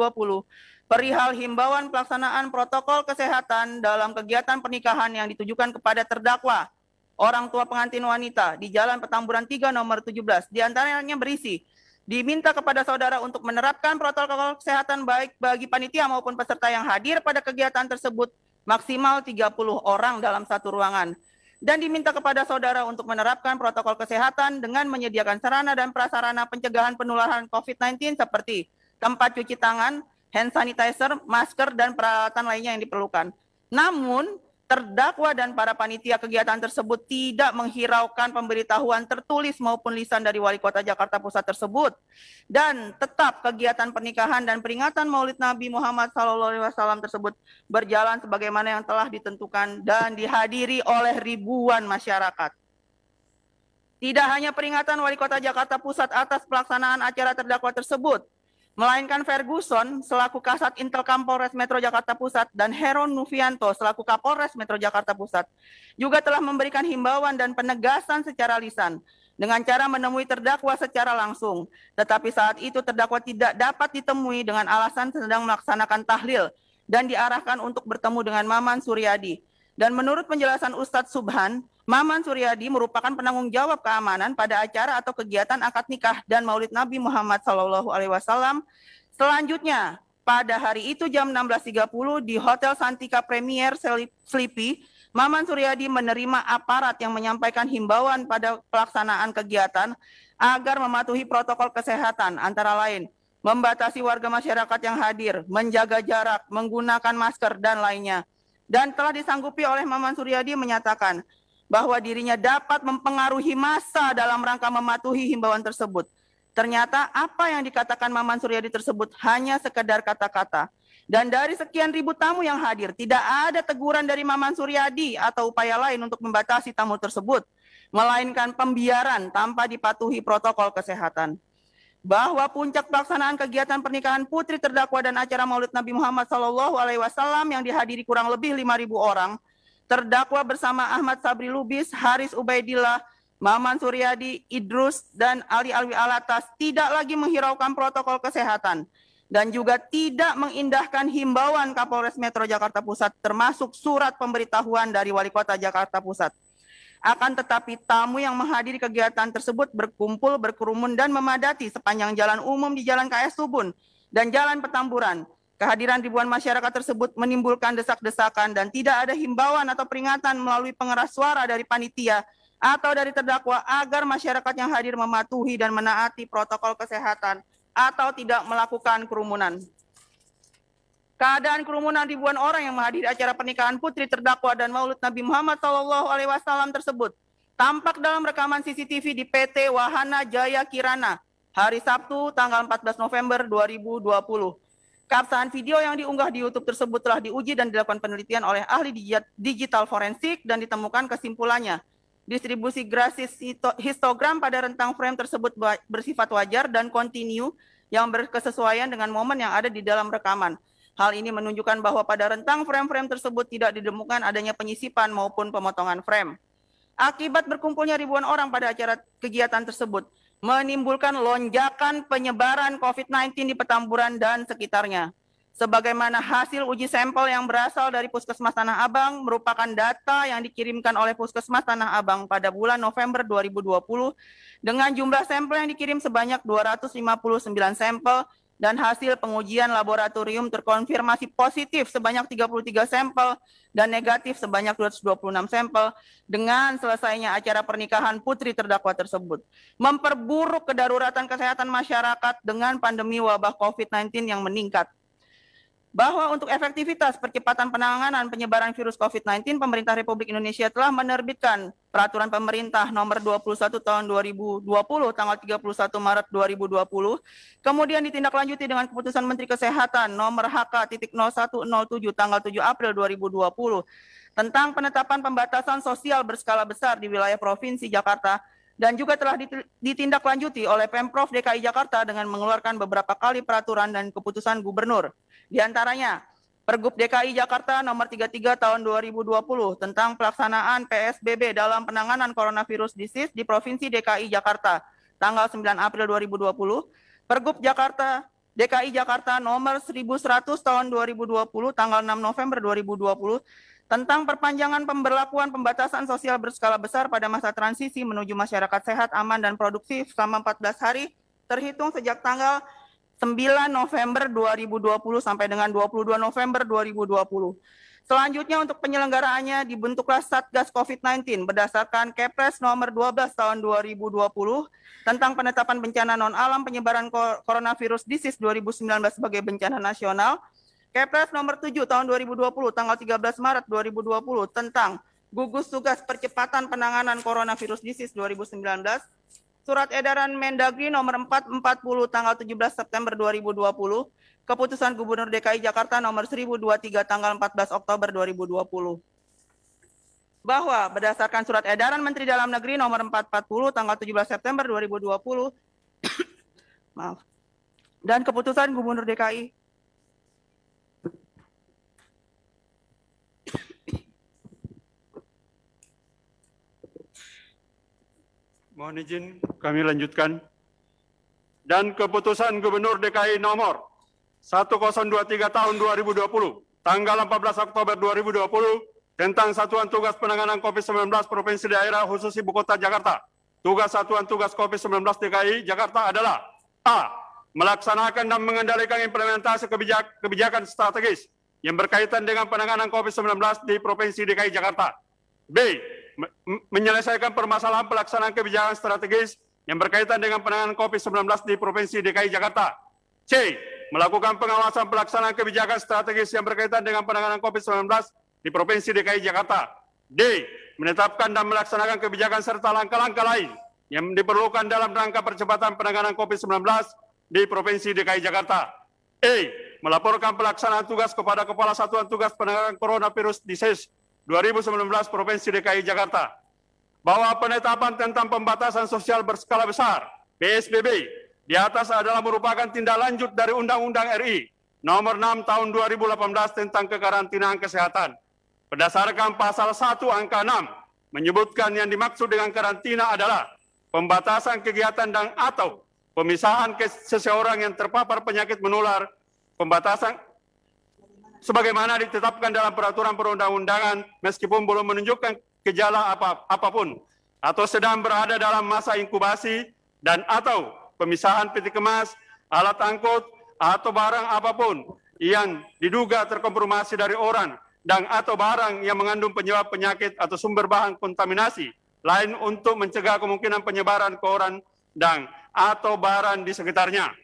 [SPEAKER 4] perihal himbauan pelaksanaan protokol kesehatan dalam kegiatan pernikahan yang ditujukan kepada terdakwa orang tua pengantin wanita di Jalan Petamburan 3 nomor 17. Di antaranya berisi, diminta kepada saudara untuk menerapkan protokol kesehatan baik bagi panitia maupun peserta yang hadir pada kegiatan tersebut maksimal 30 orang dalam satu ruangan. Dan diminta kepada saudara untuk menerapkan protokol kesehatan dengan menyediakan sarana dan prasarana pencegahan penularan COVID-19 seperti tempat cuci tangan, hand sanitizer, masker, dan peralatan lainnya yang diperlukan. Namun, terdakwa dan para panitia kegiatan tersebut tidak menghiraukan pemberitahuan tertulis maupun lisan dari Wali Kota Jakarta Pusat tersebut. Dan tetap kegiatan pernikahan dan peringatan Maulid Nabi Muhammad SAW tersebut berjalan sebagaimana yang telah ditentukan dan dihadiri oleh ribuan masyarakat. Tidak hanya peringatan Wali Kota Jakarta Pusat atas pelaksanaan acara terdakwa tersebut, melainkan Ferguson selaku Kasat Intelkam Polres Metro Jakarta Pusat dan Heron Nuvianto selaku Kapolres Metro Jakarta Pusat juga telah memberikan himbauan dan penegasan secara lisan dengan cara menemui terdakwa secara langsung. Tetapi saat itu terdakwa tidak dapat ditemui dengan alasan sedang melaksanakan tahlil dan diarahkan untuk bertemu dengan Maman Suryadi. Dan menurut penjelasan Ustadz Subhan, Maman Suryadi merupakan penanggung jawab keamanan pada acara atau kegiatan akad nikah dan Maulid Nabi Muhammad SAW. Selanjutnya, pada hari itu jam 16.30 di Hotel Santika Premier Sleepy, Maman Suryadi menerima aparat yang menyampaikan himbauan pada pelaksanaan kegiatan agar mematuhi protokol kesehatan, antara lain membatasi warga masyarakat yang hadir, menjaga jarak, menggunakan masker, dan lainnya. Dan telah disanggupi oleh Maman Suryadi menyatakan bahwa dirinya dapat mempengaruhi massa dalam rangka mematuhi himbauan tersebut. Ternyata apa yang dikatakan Maman Suryadi tersebut hanya sekedar kata-kata. Dan dari sekian ribu tamu yang hadir, tidak ada teguran dari Maman Suryadi atau upaya lain untuk membatasi tamu tersebut, melainkan pembiaran tanpa dipatuhi protokol kesehatan. Bahwa puncak pelaksanaan kegiatan pernikahan putri terdakwa dan acara Maulid Nabi Muhammad SAW yang dihadiri kurang lebih 5.000 orang, terdakwa bersama Ahmad Sabri Lubis, Haris Ubaidillah, Maman Suryadi, Idrus, dan Ali Alwi Alatas tidak lagi menghiraukan protokol kesehatan dan juga tidak mengindahkan himbauan Kapolres Metro Jakarta Pusat termasuk surat pemberitahuan dari Wali Kota Jakarta Pusat. Akan tetapi tamu yang menghadiri kegiatan tersebut berkumpul, berkerumun, dan memadati sepanjang jalan umum di Jalan KS Tubun dan Jalan Petamburan. Kehadiran ribuan masyarakat tersebut menimbulkan desak-desakan dan tidak ada himbauan atau peringatan melalui pengeras suara dari panitia atau dari terdakwa agar masyarakat yang hadir mematuhi dan menaati protokol kesehatan atau tidak melakukan kerumunan. Keadaan kerumunan ribuan orang yang menghadiri acara pernikahan putri terdakwa dan Maulid Nabi Muhammad SAW tersebut tampak dalam rekaman CCTV di PT Wahana Jaya Kirana hari Sabtu tanggal 14 November 2020. Keabsahan video yang diunggah di YouTube tersebut telah diuji dan dilakukan penelitian oleh ahli digital forensik dan ditemukan kesimpulannya. Distribusi grasis histogram pada rentang frame tersebut bersifat wajar dan kontinu yang berkesesuaian dengan momen yang ada di dalam rekaman. Hal ini menunjukkan bahwa pada rentang frame-frame tersebut tidak ditemukan adanya penyisipan maupun pemotongan frame. Akibat berkumpulnya ribuan orang pada acara kegiatan tersebut, menimbulkan lonjakan penyebaran COVID-19 di Petamburan dan sekitarnya. Sebagaimana hasil uji sampel yang berasal dari Puskesmas Tanah Abang merupakan data yang dikirimkan oleh Puskesmas Tanah Abang pada bulan November 2020 dengan jumlah sampel yang dikirim sebanyak 259 sampel dan hasil pengujian laboratorium terkonfirmasi positif sebanyak 33 sampel dan negatif sebanyak 226 sampel dengan selesainya acara pernikahan putri terdakwa tersebut. Memperburuk kedaruratan kesehatan masyarakat dengan pandemi wabah COVID-19 yang meningkat. Bahwa untuk efektivitas percepatan penanganan penyebaran virus COVID-19, Pemerintah Republik Indonesia telah menerbitkan Peraturan Pemerintah Nomor 21 Tahun 2020 tanggal 31 Maret 2020, kemudian ditindaklanjuti dengan Keputusan Menteri Kesehatan Nomor HK.0107 tanggal 7 April 2020 tentang penetapan pembatasan sosial berskala besar di wilayah Provinsi Jakarta dan juga telah ditindaklanjuti oleh Pemprov DKI Jakarta dengan mengeluarkan beberapa kali peraturan dan keputusan gubernur. Di antaranya, Pergub DKI Jakarta Nomor 33 Tahun 2020 tentang pelaksanaan PSBB dalam penanganan coronavirus disease di Provinsi DKI Jakarta tanggal 9 April 2020, Pergub DKI Jakarta Nomor 1100 Tahun 2020 tanggal 6 November 2020 tentang perpanjangan pemberlakuan pembatasan sosial berskala besar pada masa transisi menuju masyarakat sehat, aman, dan produktif selama 14 hari terhitung sejak tanggal 9 November 2020 sampai dengan 22 November 2020. Selanjutnya untuk penyelenggaraannya dibentuklah Satgas COVID-19 berdasarkan Kepres Nomor 12 Tahun 2020 tentang penetapan bencana non-alam penyebaran coronavirus disease 2019 sebagai bencana nasional, Kepres Nomor 7 Tahun 2020 tanggal 13 Maret 2020 tentang gugus tugas percepatan penanganan coronavirus disease 2019, Surat Edaran Mendagri Nomor 440 tanggal 17 September 2020, Keputusan Gubernur DKI Jakarta Nomor 1023 tanggal 14 Oktober 2020. Bahwa berdasarkan Surat Edaran Menteri Dalam Negeri Nomor 440 tanggal 17 September 2020 dan Keputusan Gubernur DKI
[SPEAKER 2] Mohon izin kami lanjutkan. Dan Keputusan Gubernur DKI Nomor 1023 Tahun 2020 tanggal 14 Oktober 2020 tentang Satuan Tugas Penanganan COVID-19 Provinsi Daerah Khusus Ibu Kota Jakarta. Tugas Satuan Tugas COVID-19 DKI Jakarta adalah A. Melaksanakan dan mengendalikan implementasi kebijakan strategis yang berkaitan dengan penanganan COVID-19 di Provinsi DKI Jakarta. B. Menyelesaikan permasalahan pelaksanaan kebijakan strategis yang berkaitan dengan penanganan COVID-19 di Provinsi DKI Jakarta. C. Melakukan pengawasan pelaksanaan kebijakan strategis yang berkaitan dengan penanganan COVID-19 di Provinsi DKI Jakarta. D. Menetapkan dan melaksanakan kebijakan serta langkah-langkah lain yang diperlukan dalam rangka percepatan penanganan COVID-19 di Provinsi DKI Jakarta. E. Melaporkan pelaksanaan tugas kepada Kepala Satuan Tugas Penanganan Coronavirus Disease 2019 Provinsi DKI Jakarta bahwa penetapan tentang pembatasan sosial berskala besar PSBB di atas adalah merupakan tindak lanjut dari Undang-Undang RI Nomor 6 Tahun 2018 tentang kekarantinaan kesehatan. Berdasarkan pasal 1 angka 6 menyebutkan yang dimaksud dengan karantina adalah pembatasan kegiatan dan atau pemisahan seseorang yang terpapar penyakit menular, pembatasan sebagaimana ditetapkan dalam peraturan perundang-undangan meskipun belum menunjukkan gejala apapun atau sedang berada dalam masa inkubasi dan atau pemisahan peti kemas, alat angkut atau barang apapun yang diduga terkonfirmasi dari orang dan atau barang yang mengandung penyebab penyakit atau sumber bahan kontaminasi lain untuk mencegah kemungkinan penyebaran ke orang dan atau barang di sekitarnya.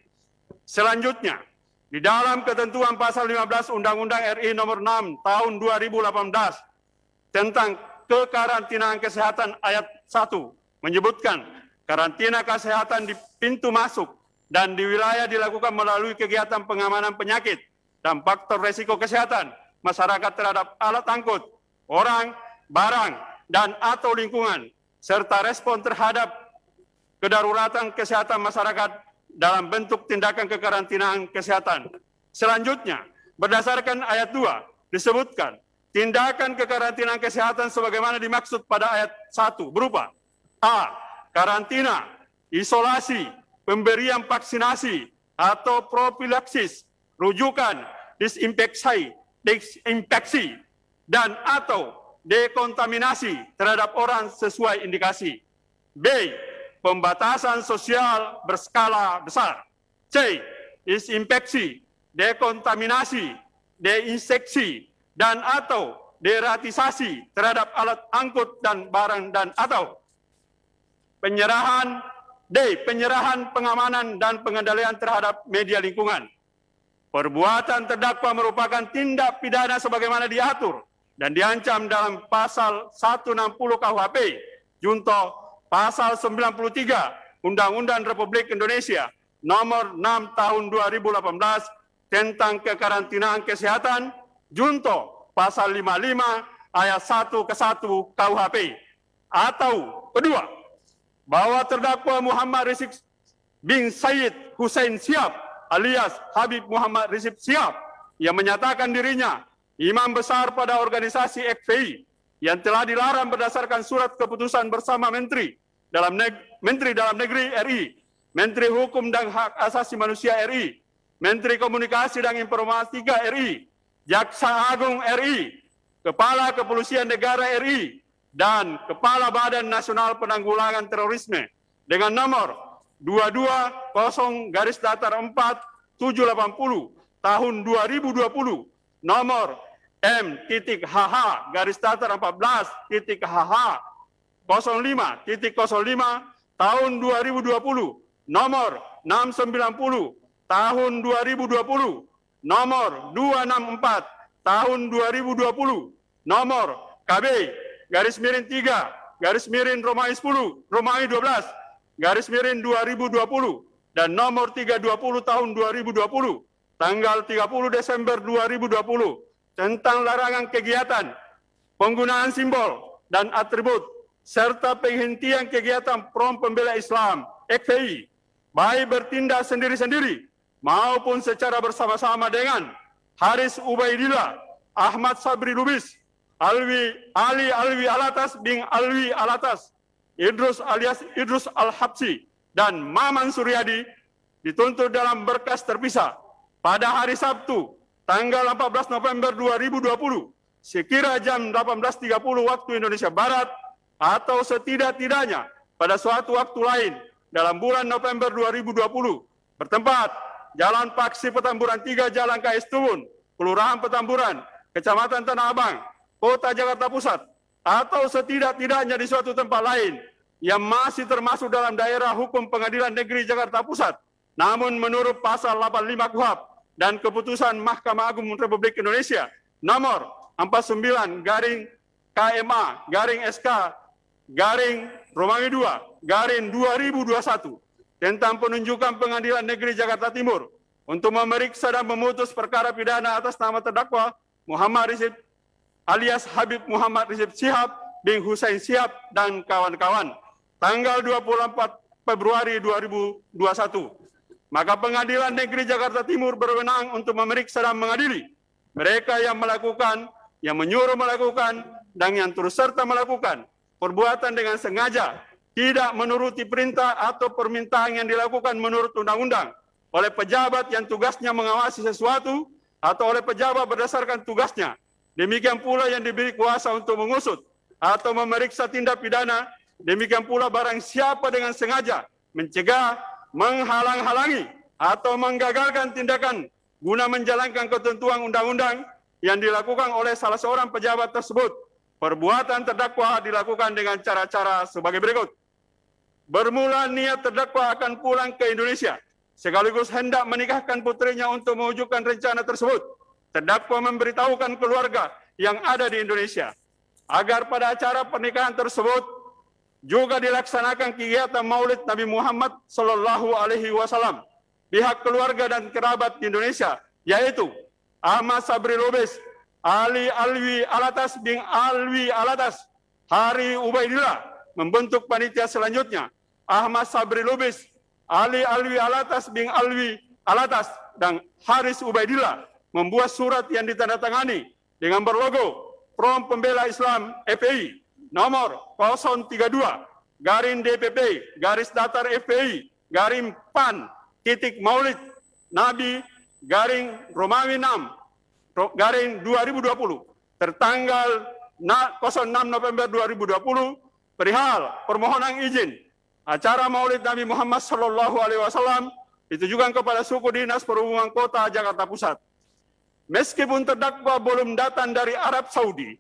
[SPEAKER 2] Selanjutnya, di dalam ketentuan pasal 15 Undang-Undang RI nomor 6 tahun 2018 tentang kekarantinaan kesehatan ayat 1 menyebutkan karantina kesehatan di pintu masuk dan di wilayah dilakukan melalui kegiatan pengamanan penyakit dan faktor resiko kesehatan masyarakat terhadap alat angkut, orang, barang, dan atau lingkungan, serta respon terhadap kedaruratan kesehatan masyarakat dalam bentuk tindakan kekarantinaan kesehatan. Selanjutnya, berdasarkan ayat 2, disebutkan tindakan kekarantinaan kesehatan sebagaimana dimaksud pada ayat 1 berupa A. Karantina, isolasi, pemberian vaksinasi atau profilaksis, rujukan, disinfeksi, dan atau dekontaminasi terhadap orang sesuai indikasi. B. Pembatasan sosial berskala besar. C. Disinfeksi, dekontaminasi, deinseksi, dan atau deratisasi terhadap alat angkut dan barang dan atau penyerahan. D. Penyerahan pengamanan dan pengendalian terhadap media lingkungan. Perbuatan terdakwa merupakan tindak pidana sebagaimana diatur dan diancam dalam pasal 160 KUHP, junto pasal 93 Undang-Undang Republik Indonesia nomor 6 tahun 2018 tentang kekarantinaan kesehatan, junto pasal 55 ayat 1 ke 1 KUHP. Atau kedua, bahwa terdakwa Muhammad Rizik bin Syed Hussein Syihab alias Habib Muhammad Rizik Syihab yang menyatakan dirinya imam besar pada organisasi FPI yang telah dilarang berdasarkan surat keputusan bersama Menteri Dalam Negeri RI, Menteri Hukum dan Hak Asasi Manusia RI, Menteri Komunikasi dan Informatika RI, Jaksa Agung RI, Kepala Kepolisian Negara RI, dan Kepala Badan Nasional Penanggulangan Terorisme dengan nomor 220-4-780 tahun 2020, nomor M.HH-14.HH 05.05 tahun 2020, nomor 690 tahun 2020, nomor 264 tahun 2020, nomor KB-3-Romawi 10 Romawi 12-2020 dan nomor 320 tahun 2020 tanggal 30 Desember 2020 tentang larangan kegiatan, penggunaan simbol dan atribut serta penghentian kegiatan Front Pembela Islam (FPI) baik bertindak sendiri-sendiri maupun secara bersama-sama dengan Haris Ubaidillah, Ahmad Sabri Lubis, Ali Alwi Alatas bin Alwi Alatas, Idrus alias Idrus Al-Habsi, dan Maman Suryadi dituntut dalam berkas terpisah pada hari Sabtu, tanggal 14 November 2020, sekira jam 18.30 waktu Indonesia Barat, atau setidak-tidaknya pada suatu waktu lain dalam bulan November 2020, bertempat Jalan Paksi Petamburan 3, Jalan KS Tubun, Kelurahan Petamburan, Kecamatan Tanah Abang, Kota Jakarta Pusat, atau setidak-tidaknya di suatu tempat lain yang masih termasuk dalam daerah hukum Pengadilan Negeri Jakarta Pusat. Namun menurut pasal 85 KUHP dan keputusan Mahkamah Agung Republik Indonesia nomor 49-KMA-SK-Romawi 2-2021 tentang penunjukan Pengadilan Negeri Jakarta Timur untuk memeriksa dan memutus perkara pidana atas nama terdakwa Muhammad Rizik alias Habib Muhammad Rizik Syihab bin Hussein Syihab dan kawan-kawan tanggal 24 Februari 2021. Maka Pengadilan Negeri Jakarta Timur berwenang untuk memeriksa dan mengadili mereka yang melakukan, yang menyuruh melakukan, dan yang turut serta melakukan perbuatan dengan sengaja tidak menuruti perintah atau permintaan yang dilakukan menurut undang-undang oleh pejabat yang tugasnya mengawasi sesuatu atau oleh pejabat berdasarkan tugasnya. Demikian pula yang diberi kuasa untuk mengusut atau memeriksa tindak pidana. Demikian pula barang siapa dengan sengaja mencegah, menghalang-halangi atau menggagalkan tindakan guna menjalankan ketentuan undang-undang yang dilakukan oleh salah seorang pejabat tersebut. Perbuatan terdakwa dilakukan dengan cara-cara sebagai berikut. Bermula niat terdakwa akan pulang ke Indonesia, sekaligus hendak menikahkan putrinya untuk mewujudkan rencana tersebut. Terdakwa memberitahukan keluarga yang ada di Indonesia agar pada acara pernikahan tersebut juga dilaksanakan kegiatan Maulid Nabi Muhammad Sallallahu Alaihi Wasallam. Pihak keluarga dan kerabat di Indonesia, yaitu Ahmad Sabri Lubis, Ali Alwi Alatas bin Alwi Alatas, Hari Ubaidillah, membentuk panitia selanjutnya. Ahmad Sabri Lubis, Ali Alwi Alatas bin Alwi Alatas, dan Haris Ubaidillah membuat surat yang ditandatangani dengan berlogo Front Pembela Islam FPI nomor 032-DPP-FPI-PAN-Maulid Nabi Romawi 6 2020 tertanggal 06 November 2020 perihal permohonan izin acara Maulid Nabi Muhammad Sallallahu Alaihi Wasallam ditujukan kepada suku dinas perhubungan kota Jakarta Pusat. Meskipun terdakwa belum datang dari Arab Saudi,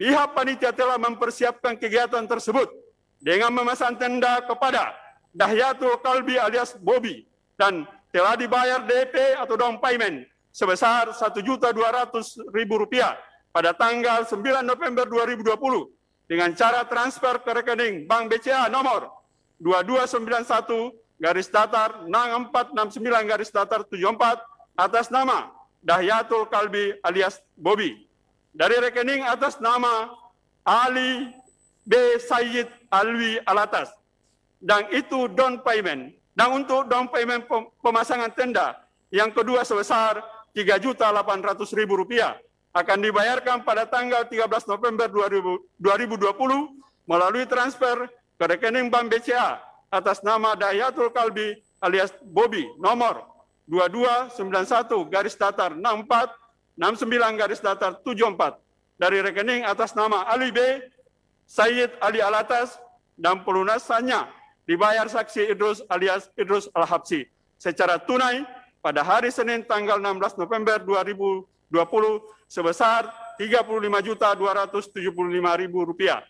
[SPEAKER 2] pihak panitia telah mempersiapkan kegiatan tersebut dengan memesan tenda kepada Dahyatul Kalbi alias Bobby dan telah dibayar DP atau down payment sebesar Rp1.200.000 pada tanggal 9 November 2020 dengan cara transfer ke rekening Bank BCA nomor 2291-6469-74 atas nama Dahyatul Kalbi alias Bobby. Dari rekening atas nama Ali B. Sayyid Alwi Alatas. Dan itu down payment. Dan untuk down payment pemasangan tenda yang kedua sebesar Rp3.800.000 akan dibayarkan pada tanggal 13 November 2020 melalui transfer ke rekening Bank BCA atas nama Dahyatul Kalbi alias Bobby nomor 2291-6469-74 dari rekening atas nama Ali B. Sayyid Ali Alatas dan pelunasannya dibayar saksi Idrus alias Idrus Al-Habsi secara tunai pada hari Senin tanggal 16 November 2020 sebesar Rp35.275.000.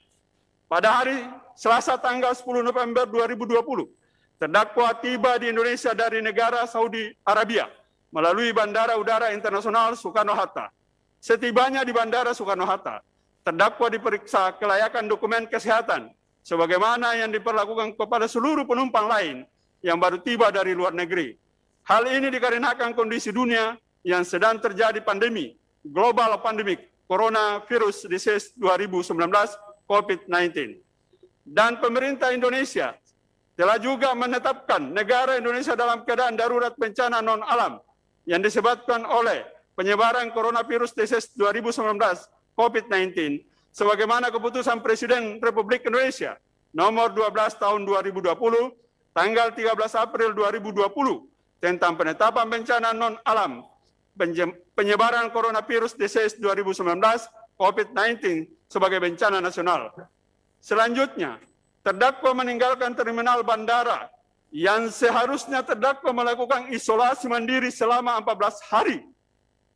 [SPEAKER 2] Pada hari Selasa tanggal 10 November 2020, terdakwa tiba di Indonesia dari negara Saudi Arabia melalui Bandara Udara Internasional Soekarno-Hatta. Setibanya di Bandara Soekarno-Hatta, terdakwa diperiksa kelayakan dokumen kesehatan sebagaimana yang diperlakukan kepada seluruh penumpang lain yang baru tiba dari luar negeri. Hal ini dikarenakan kondisi dunia yang sedang terjadi pandemi, global pandemic, coronavirus disease 2019, COVID-19. Dan pemerintah Indonesia telah juga menetapkan negara Indonesia dalam keadaan darurat bencana non-alam yang disebabkan oleh penyebaran coronavirus disease 2019 COVID-19 sebagaimana keputusan Presiden Republik Indonesia nomor 12 tahun 2020 tanggal 13 April 2020 tentang penetapan bencana non-alam penyebaran coronavirus disease 2019 COVID-19 sebagai bencana nasional. Selanjutnya, terdakwa meninggalkan terminal bandara yang seharusnya terdakwa melakukan isolasi mandiri selama 14 hari.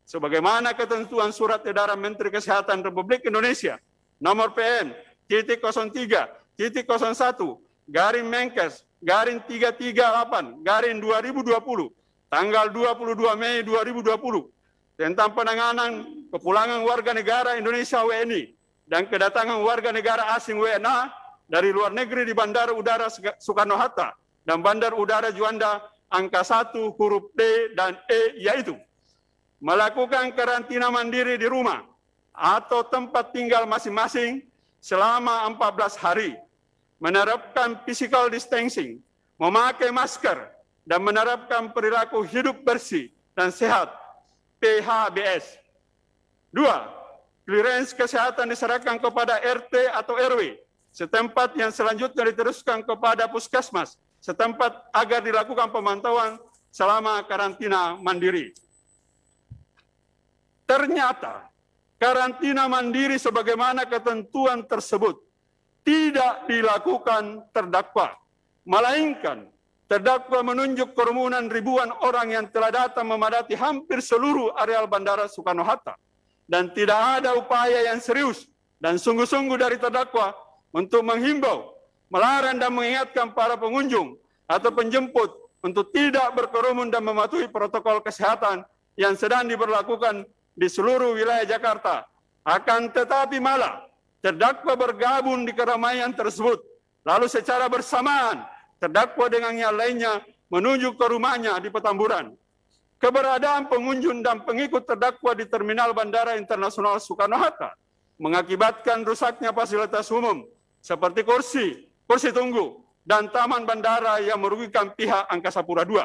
[SPEAKER 2] Sebagaimana ketentuan Surat Edaran Menteri Kesehatan Republik Indonesia nomor PN-01-338-338-2020 tanggal 22 Mei 2020 tentang penanganan kepulangan warga negara Indonesia WNI dan kedatangan warga negara asing WNA dari luar negeri di Bandara Udara Soekarno-Hatta dan Bandar Udara Juanda angka 1 huruf D dan E, yaitu melakukan karantina mandiri di rumah atau tempat tinggal masing-masing selama 14 hari, menerapkan physical distancing, memakai masker, dan menerapkan perilaku hidup bersih dan sehat, PHBS. 2. Clearance kesehatan diserahkan kepada RT atau RW setempat yang selanjutnya diteruskan kepada puskesmas setempat agar dilakukan pemantauan selama karantina mandiri. Ternyata karantina mandiri sebagaimana ketentuan tersebut tidak dilakukan terdakwa, melainkan terdakwa menunjuk kerumunan ribuan orang yang telah datang memadati hampir seluruh areal Bandara Soekarno-Hatta, dan tidak ada upaya yang serius dan sungguh-sungguh dari terdakwa untuk menghimbau, melarang dan mengingatkan para pengunjung atau penjemput untuk tidak berkerumun dan mematuhi protokol kesehatan yang sedang diberlakukan di seluruh wilayah Jakarta. Akan tetapi malah terdakwa bergabung di keramaian tersebut, lalu secara bersamaan terdakwa dengan yang lainnya menuju ke rumahnya di Petamburan. Keberadaan pengunjung dan pengikut terdakwa di Terminal Bandara Internasional Soekarno-Hatta mengakibatkan rusaknya fasilitas umum seperti kursi tunggu, dan taman bandara yang merugikan pihak Angkasa Pura II.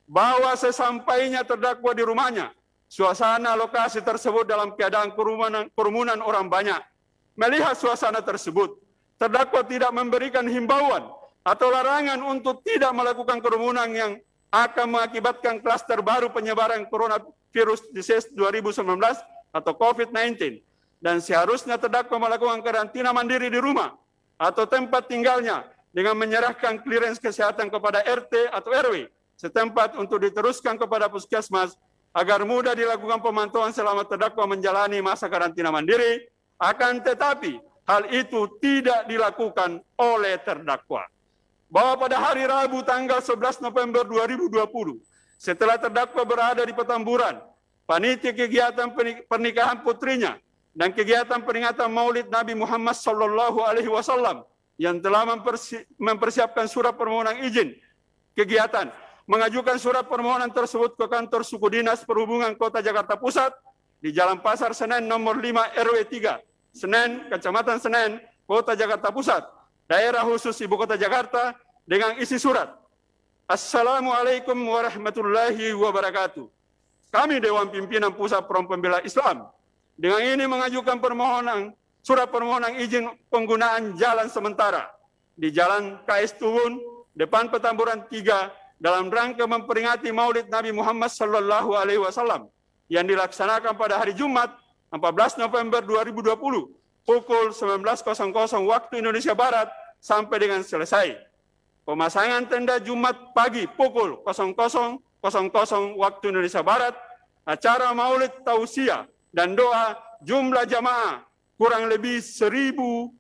[SPEAKER 2] Bahwa sesampainya terdakwa di rumahnya, suasana lokasi tersebut dalam keadaan kerumunan orang banyak. Melihat suasana tersebut, terdakwa tidak memberikan himbauan atau larangan untuk tidak melakukan kerumunan yang akan mengakibatkan klaster baru penyebaran coronavirus disease 2019 atau COVID-19. Dan seharusnya terdakwa melakukan karantina mandiri di rumah atau tempat tinggalnya dengan menyerahkan clearance kesehatan kepada RT atau RW setempat untuk diteruskan kepada puskesmas agar mudah dilakukan pemantauan selama terdakwa menjalani masa karantina mandiri. Akan tetapi hal itu tidak dilakukan oleh terdakwa. Bahwa pada hari Rabu tanggal 11 November 2020, setelah terdakwa berada di Petamburan, panitia kegiatan pernikahan putrinya dan kegiatan peringatan Maulid Nabi Muhammad SAW yang telah mempersiapkan surat permohonan izin kegiatan, mengajukan surat permohonan tersebut ke kantor suku dinas perhubungan Kota Jakarta Pusat di Jalan Pasar Senen nomor 5 RW 3, Senen, Kecamatan Senen, Kota Jakarta Pusat, daerah khusus Ibu Kota Jakarta, dengan isi surat. Assalamualaikum warahmatullahi wabarakatuh. Kami Dewan Pimpinan Pusat Front Pembela Islam dengan ini mengajukan permohonan surat permohonan izin penggunaan jalan sementara di Jalan KS Tubun, depan Petamburan 3 dalam rangka memperingati Maulid Nabi Muhammad SAW yang dilaksanakan pada hari Jumat 14 November 2020 pukul 19.00 waktu Indonesia Barat sampai dengan selesai. Pemasangan tenda Jumat pagi pukul 00.00 waktu Indonesia Barat, acara Maulid Tausiah dan doa jumlah jamaah kurang lebih 10.000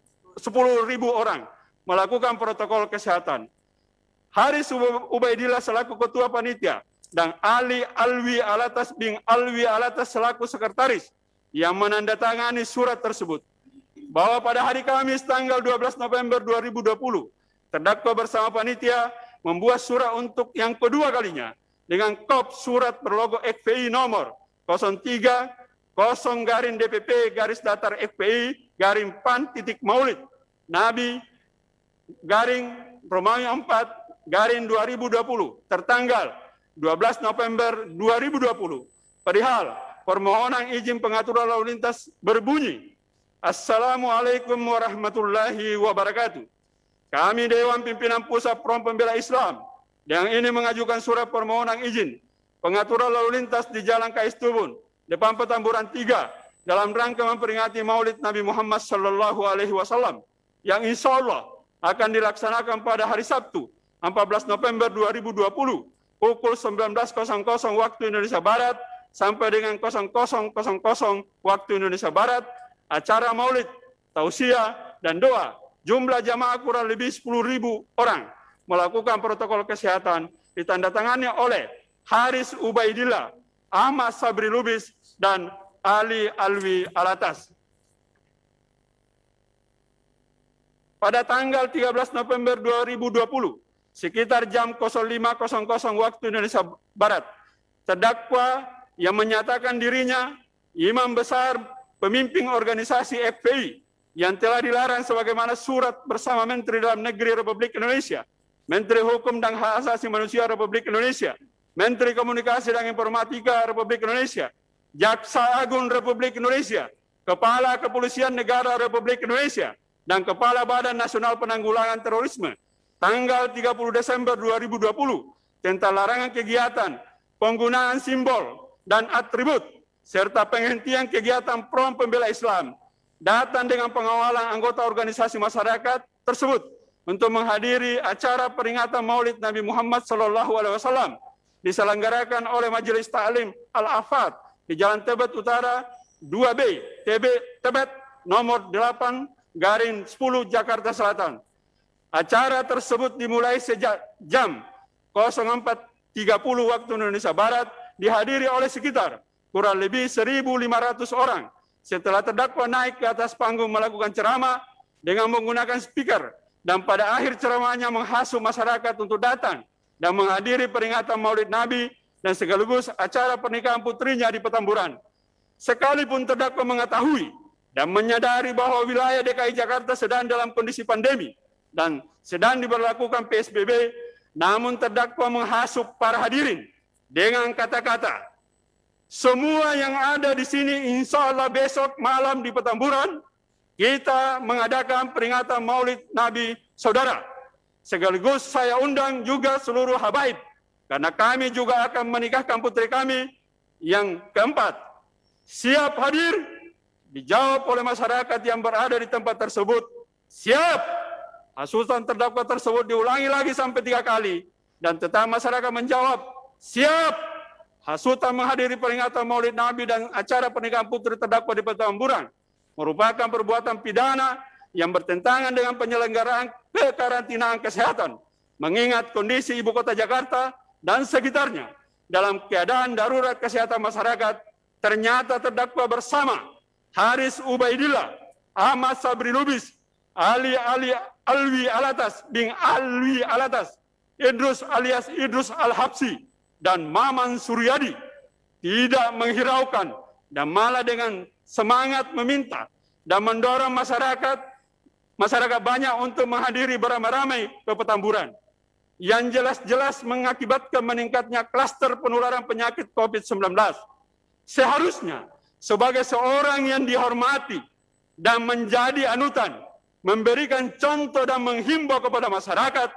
[SPEAKER 2] orang melakukan protokol kesehatan. Haris Ubaidillah selaku Ketua Panitia dan Ali Alwi Alatas bin Alwi Alatas selaku Sekretaris yang menandatangani surat tersebut. Bahwa pada hari Kamis tanggal 12 November 2020, terdakwa bersama panitia membuat surat untuk yang kedua kalinya dengan kop surat berlogo FPI nomor 03-DPP-FPI-PAN-Maulid Nabi Romawi 4-2020 tertanggal 12 November 2020 perihal permohonan izin pengaturan lalu lintas berbunyi, Assalamualaikum warahmatullahi wabarakatuh. Kami Dewan Pimpinan Pusat Front Pembela Islam yang ini mengajukan surat permohonan izin pengaturan lalu lintas di Jalan KS Tubun, depan Petamburan 3, dalam rangka memperingati Maulid Nabi Muhammad SAW yang insya Allah akan dilaksanakan pada hari Sabtu 14 November 2020 pukul 19.00 waktu Indonesia Barat sampai dengan 00.00 waktu Indonesia Barat, acara Maulid, Tausiah, dan doa. Jumlah jamaah kurang lebih 10.000 orang melakukan protokol kesehatan ditandatangani oleh Haris Ubaidillah, Ahmad Sabri Lubis, dan Ali Alwi Alatas. Pada tanggal 13 November 2020, sekitar jam 05.00 waktu Indonesia Barat, terdakwa yang menyatakan dirinya imam besar pemimpin organisasi FPI yang telah dilarang sebagaimana surat bersama Menteri Dalam Negeri Republik Indonesia, Menteri Hukum dan Hak Asasi Manusia Republik Indonesia, Menteri Komunikasi dan Informatika Republik Indonesia, Jaksa Agung Republik Indonesia, Kepala Kepolisian Negara Republik Indonesia, dan Kepala Badan Nasional Penanggulangan Terorisme tanggal 30 Desember 2020 tentang larangan kegiatan, penggunaan simbol dan atribut, serta penghentian kegiatan Front Pembela Islam, datang dengan pengawalan anggota organisasi masyarakat tersebut untuk menghadiri acara peringatan Maulid Nabi Muhammad SAW diselenggarakan oleh Majelis Ta'lim Al-Afat di Jalan Tebet Utara 2B, Tebet nomor 8/10 Jakarta Selatan. Acara tersebut dimulai sejak jam 04.30 waktu Indonesia Barat, dihadiri oleh sekitar kurang lebih 1.500 orang. Setelah terdakwa naik ke atas panggung melakukan ceramah dengan menggunakan speaker, dan pada akhir ceramahnya menghasut masyarakat untuk datang dan menghadiri peringatan Maulid Nabi dan sekaligus acara pernikahan putrinya di Petamburan. Sekalipun terdakwa mengetahui dan menyadari bahwa wilayah DKI Jakarta sedang dalam kondisi pandemi dan sedang diberlakukan PSBB, namun terdakwa menghasut para hadirin dengan kata-kata, "Semua yang ada di sini insya Allah besok malam di Petamburan, kita mengadakan peringatan Maulid Nabi Saudara. Sekaligus saya undang juga seluruh habaib, karena kami juga akan menikahkan putri kami yang keempat. Siap hadir?" Dijawab oleh masyarakat yang berada di tempat tersebut, "Siap." Hasutan terdakwa tersebut diulangi lagi sampai 3 kali, dan tetap masyarakat menjawab, "Siap." Hasutan menghadiri peringatan Maulid Nabi dan acara pernikahan putri terdakwa di Petamburan merupakan perbuatan pidana yang bertentangan dengan penyelenggaraan kekarantinaan kesehatan, mengingat kondisi ibu kota Jakarta dan sekitarnya dalam keadaan darurat kesehatan masyarakat. Ternyata terdakwa bersama Haris Ubaidillah, Ahmad Sabri Lubis, Alwi Alatas bin Alwi Alatas, Idrus alias Idrus Al-Habsi, dan Maman Suryadi tidak menghiraukan dan malah dengan semangat meminta dan mendorong masyarakat banyak untuk menghadiri beramai-ramai ke Petamburan, yang jelas-jelas mengakibatkan meningkatnya klaster penularan penyakit COVID-19. Seharusnya sebagai seorang yang dihormati dan menjadi anutan, memberikan contoh dan menghimbau kepada masyarakat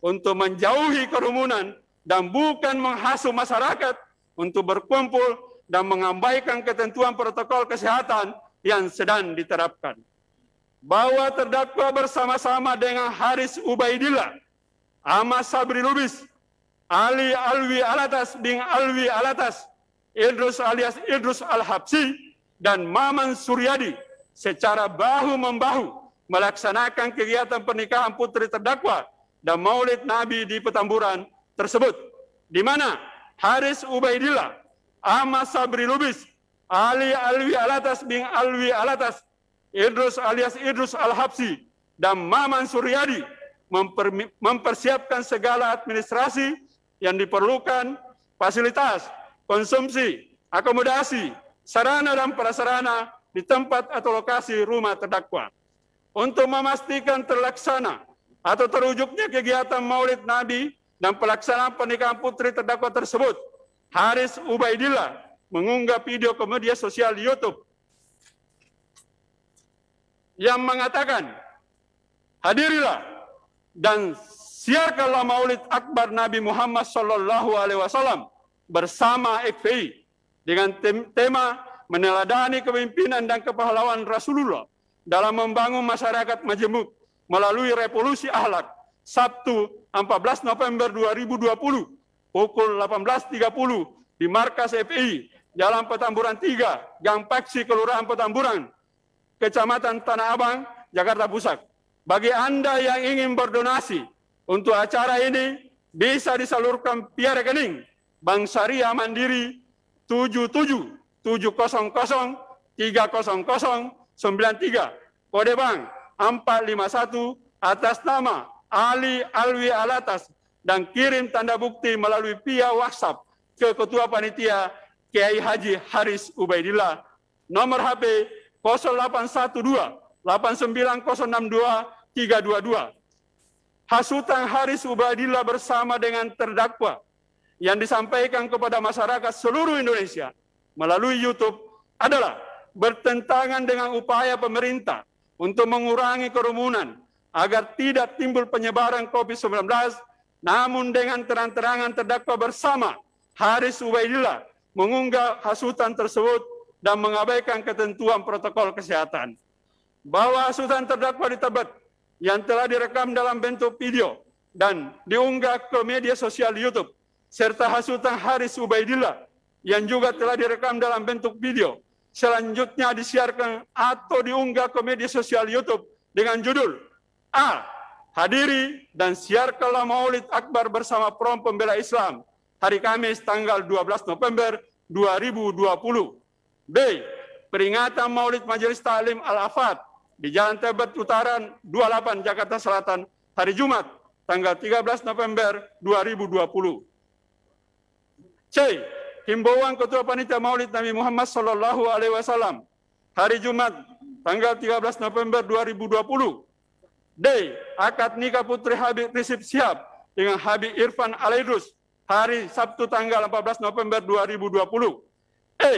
[SPEAKER 2] untuk menjauhi kerumunan dan bukan menghasut masyarakat untuk berkumpul dan mengabaikan ketentuan protokol kesehatan yang sedang diterapkan. Bahwa terdakwa bersama-sama dengan Haris Ubaidillah, Ahmad Sabri Lubis, Alwi Alatas bin Alwi Alatas, Idrus alias Idrus Al-Habsi, dan Maman Suryadi secara bahu-membahu melaksanakan kegiatan pernikahan putri terdakwa dan Maulid Nabi di Petamburan tersebut, di mana Haris Ubaidillah, Ahmad Sabri Lubis, Alwi Alatas bin Alwi Alatas, Idrus alias Idrus Al-Habsi, dan Maman Suryadi mempersiapkan segala administrasi yang diperlukan, fasilitas, konsumsi, akomodasi, sarana dan prasarana di tempat atau lokasi rumah terdakwa. Untuk memastikan terlaksana atau terwujudnya kegiatan Maulid Nabi dan pelaksanaan pernikahan putri terdakwa tersebut, Haris Ubaidillah mengunggah video ke media sosial YouTube yang mengatakan, "Hadirilah dan siarkanlah Maulid Akbar Nabi Muhammad SAW bersama FPI dengan tema meneladani kepemimpinan dan kepahlawanan Rasulullah dalam membangun masyarakat majemuk melalui revolusi akhlak." Sabtu 14 November 2020 pukul 18.30 di markas FPI Jalan Petamburan 3, Gang Paksi, Kelurahan Petamburan, Kecamatan Tanah Abang, Jakarta Pusat. Bagi Anda yang ingin berdonasi untuk acara ini, bisa disalurkan via rekening Bank Syariah Mandiri 77.300.30093, kode bank 451 atas nama Ali Alwi Alatas, dan kirim tanda bukti melalui via WhatsApp ke Ketua Panitia Kiai Haji Haris Ubaidillah, nomor HP 0812-89062-322. Hasutan Haris Ubaidillah bersama dengan terdakwa yang disampaikan kepada masyarakat seluruh Indonesia melalui YouTube adalah bertentangan dengan upaya pemerintah untuk mengurangi kerumunan agar tidak timbul penyebaran COVID-19, namun dengan terang-terangan terdakwa bersama Haris Ubaidillah mengunggah hasutan tersebut dan mengabaikan ketentuan protokol kesehatan. Bahwa hasutan terdakwa di Tebet yang telah direkam dalam bentuk video dan diunggah ke media sosial YouTube, serta hasutan Haris Ubaidillah yang juga telah direkam dalam bentuk video, selanjutnya disiarkan atau diunggah ke media sosial YouTube dengan judul A. Hadiri dan siarkanlah Maulid Akbar bersama Front Pembela Islam hari Kamis tanggal 12 November 2020. B. Peringatan Maulid Majelis Ta'lim Al-Afad di Jalan Tebet Utaran 28 Jakarta Selatan hari Jumat tanggal 13 November 2020. C. Himbauan Ketua Panitia Maulid Nabi Muhammad SAW hari Jumat tanggal 13 November 2020. D. Akad nikah Putri Habib Rizik Syihab dengan Habib Irfan Alaidrus hari Sabtu tanggal 14 November 2020. E.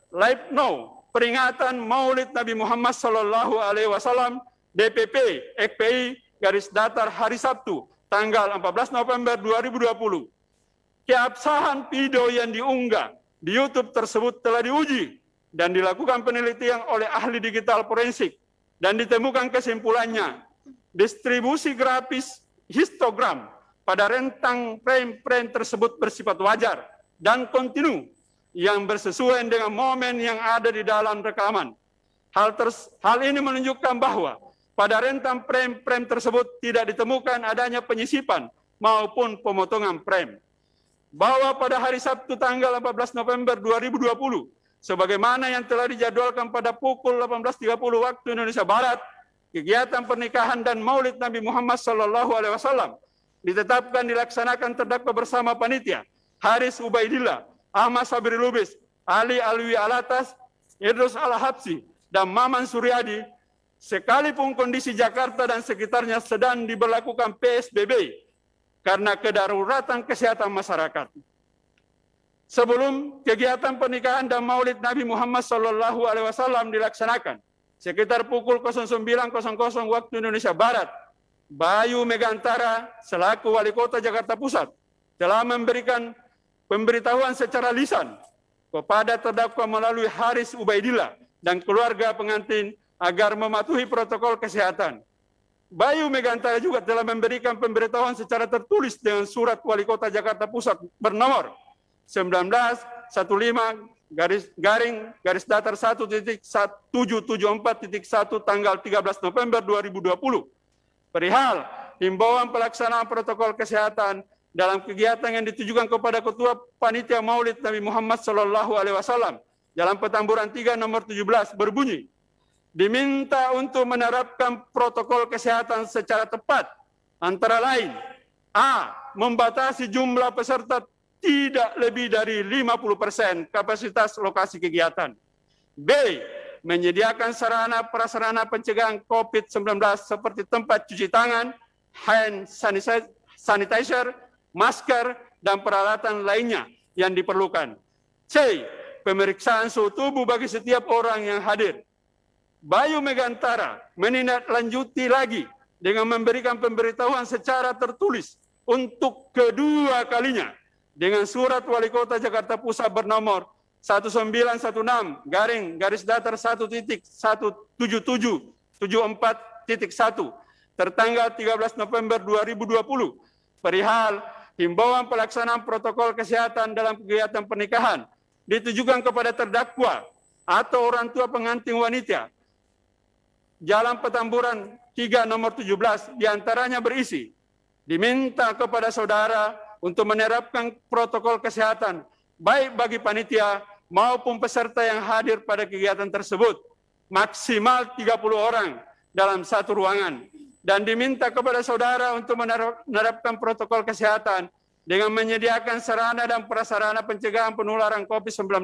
[SPEAKER 2] Live Now peringatan Maulid Nabi Muhammad SAW DPP FPI garis datar hari Sabtu tanggal 14 November 2020. Keabsahan video yang diunggah di YouTube tersebut telah diuji dan dilakukan penelitian oleh ahli digital forensik dan ditemukan kesimpulannya distribusi grafis histogram pada rentang frame-frame tersebut bersifat wajar dan kontinu yang bersesuaian dengan momen yang ada di dalam rekaman. Hal ini menunjukkan bahwa pada rentang frame-frame tersebut tidak ditemukan adanya penyisipan maupun pemotongan frame. Bahwa pada hari Sabtu tanggal 14 November 2020, sebagaimana yang telah dijadwalkan pada pukul 18.30 waktu Indonesia Barat, kegiatan pernikahan dan Maulid Nabi Muhammad SAW ditetapkan dilaksanakan terdakwa bersama panitia Haris Ubaidillah, Ahmad Sabri Lubis, Ali Alwi Alatas, Idrus Al-Habsi, dan Maman Suryadi, sekalipun kondisi Jakarta dan sekitarnya sedang diberlakukan PSBB karena kedaruratan kesehatan masyarakat. Sebelum kegiatan pernikahan dan Maulid Nabi Muhammad SAW dilaksanakan, sekitar pukul 09.00 waktu Indonesia Barat, Bayu Megantara selaku Wali Kota Jakarta Pusat telah memberikan pemberitahuan secara lisan kepada terdakwa melalui Haris Ubaidillah dan keluarga pengantin agar mematuhi protokol kesehatan. Bayu Megantara juga telah memberikan pemberitahuan secara tertulis dengan surat Wali Kota Jakarta Pusat bernomor 19-15-1.1774.1 tanggal 13 November 2020 perihal himbauan pelaksanaan protokol kesehatan dalam kegiatan yang ditujukan kepada Ketua Panitia Maulid Nabi Muhammad SAW dalam Petamburan 3 nomor 17 berbunyi, diminta untuk menerapkan protokol kesehatan secara tepat, antara lain, A. Membatasi jumlah peserta tidak lebih dari 50% kapasitas lokasi kegiatan. B. Menyediakan sarana prasarana pencegahan COVID-19 seperti tempat cuci tangan, hand sanitizer, masker, dan peralatan lainnya yang diperlukan. C. Pemeriksaan suhu tubuh bagi setiap orang yang hadir. Bayu Megantara menindaklanjuti lagi dengan memberikan pemberitahuan secara tertulis untuk kedua kalinya dengan surat Wali Kota Jakarta Pusat bernomor 1916-177-174.1 tertanggal 13 November 2020 perihal himbauan pelaksanaan protokol kesehatan dalam kegiatan pernikahan ditujukan kepada terdakwa atau orang tua pengantin wanita Jalan Petamburan 3 nomor 17 diantaranya berisi, diminta kepada saudara untuk menerapkan protokol kesehatan baik bagi panitia maupun peserta yang hadir pada kegiatan tersebut, maksimal 30 orang dalam satu ruangan, dan diminta kepada saudara untuk menerapkan protokol kesehatan dengan menyediakan sarana dan prasarana pencegahan penularan COVID-19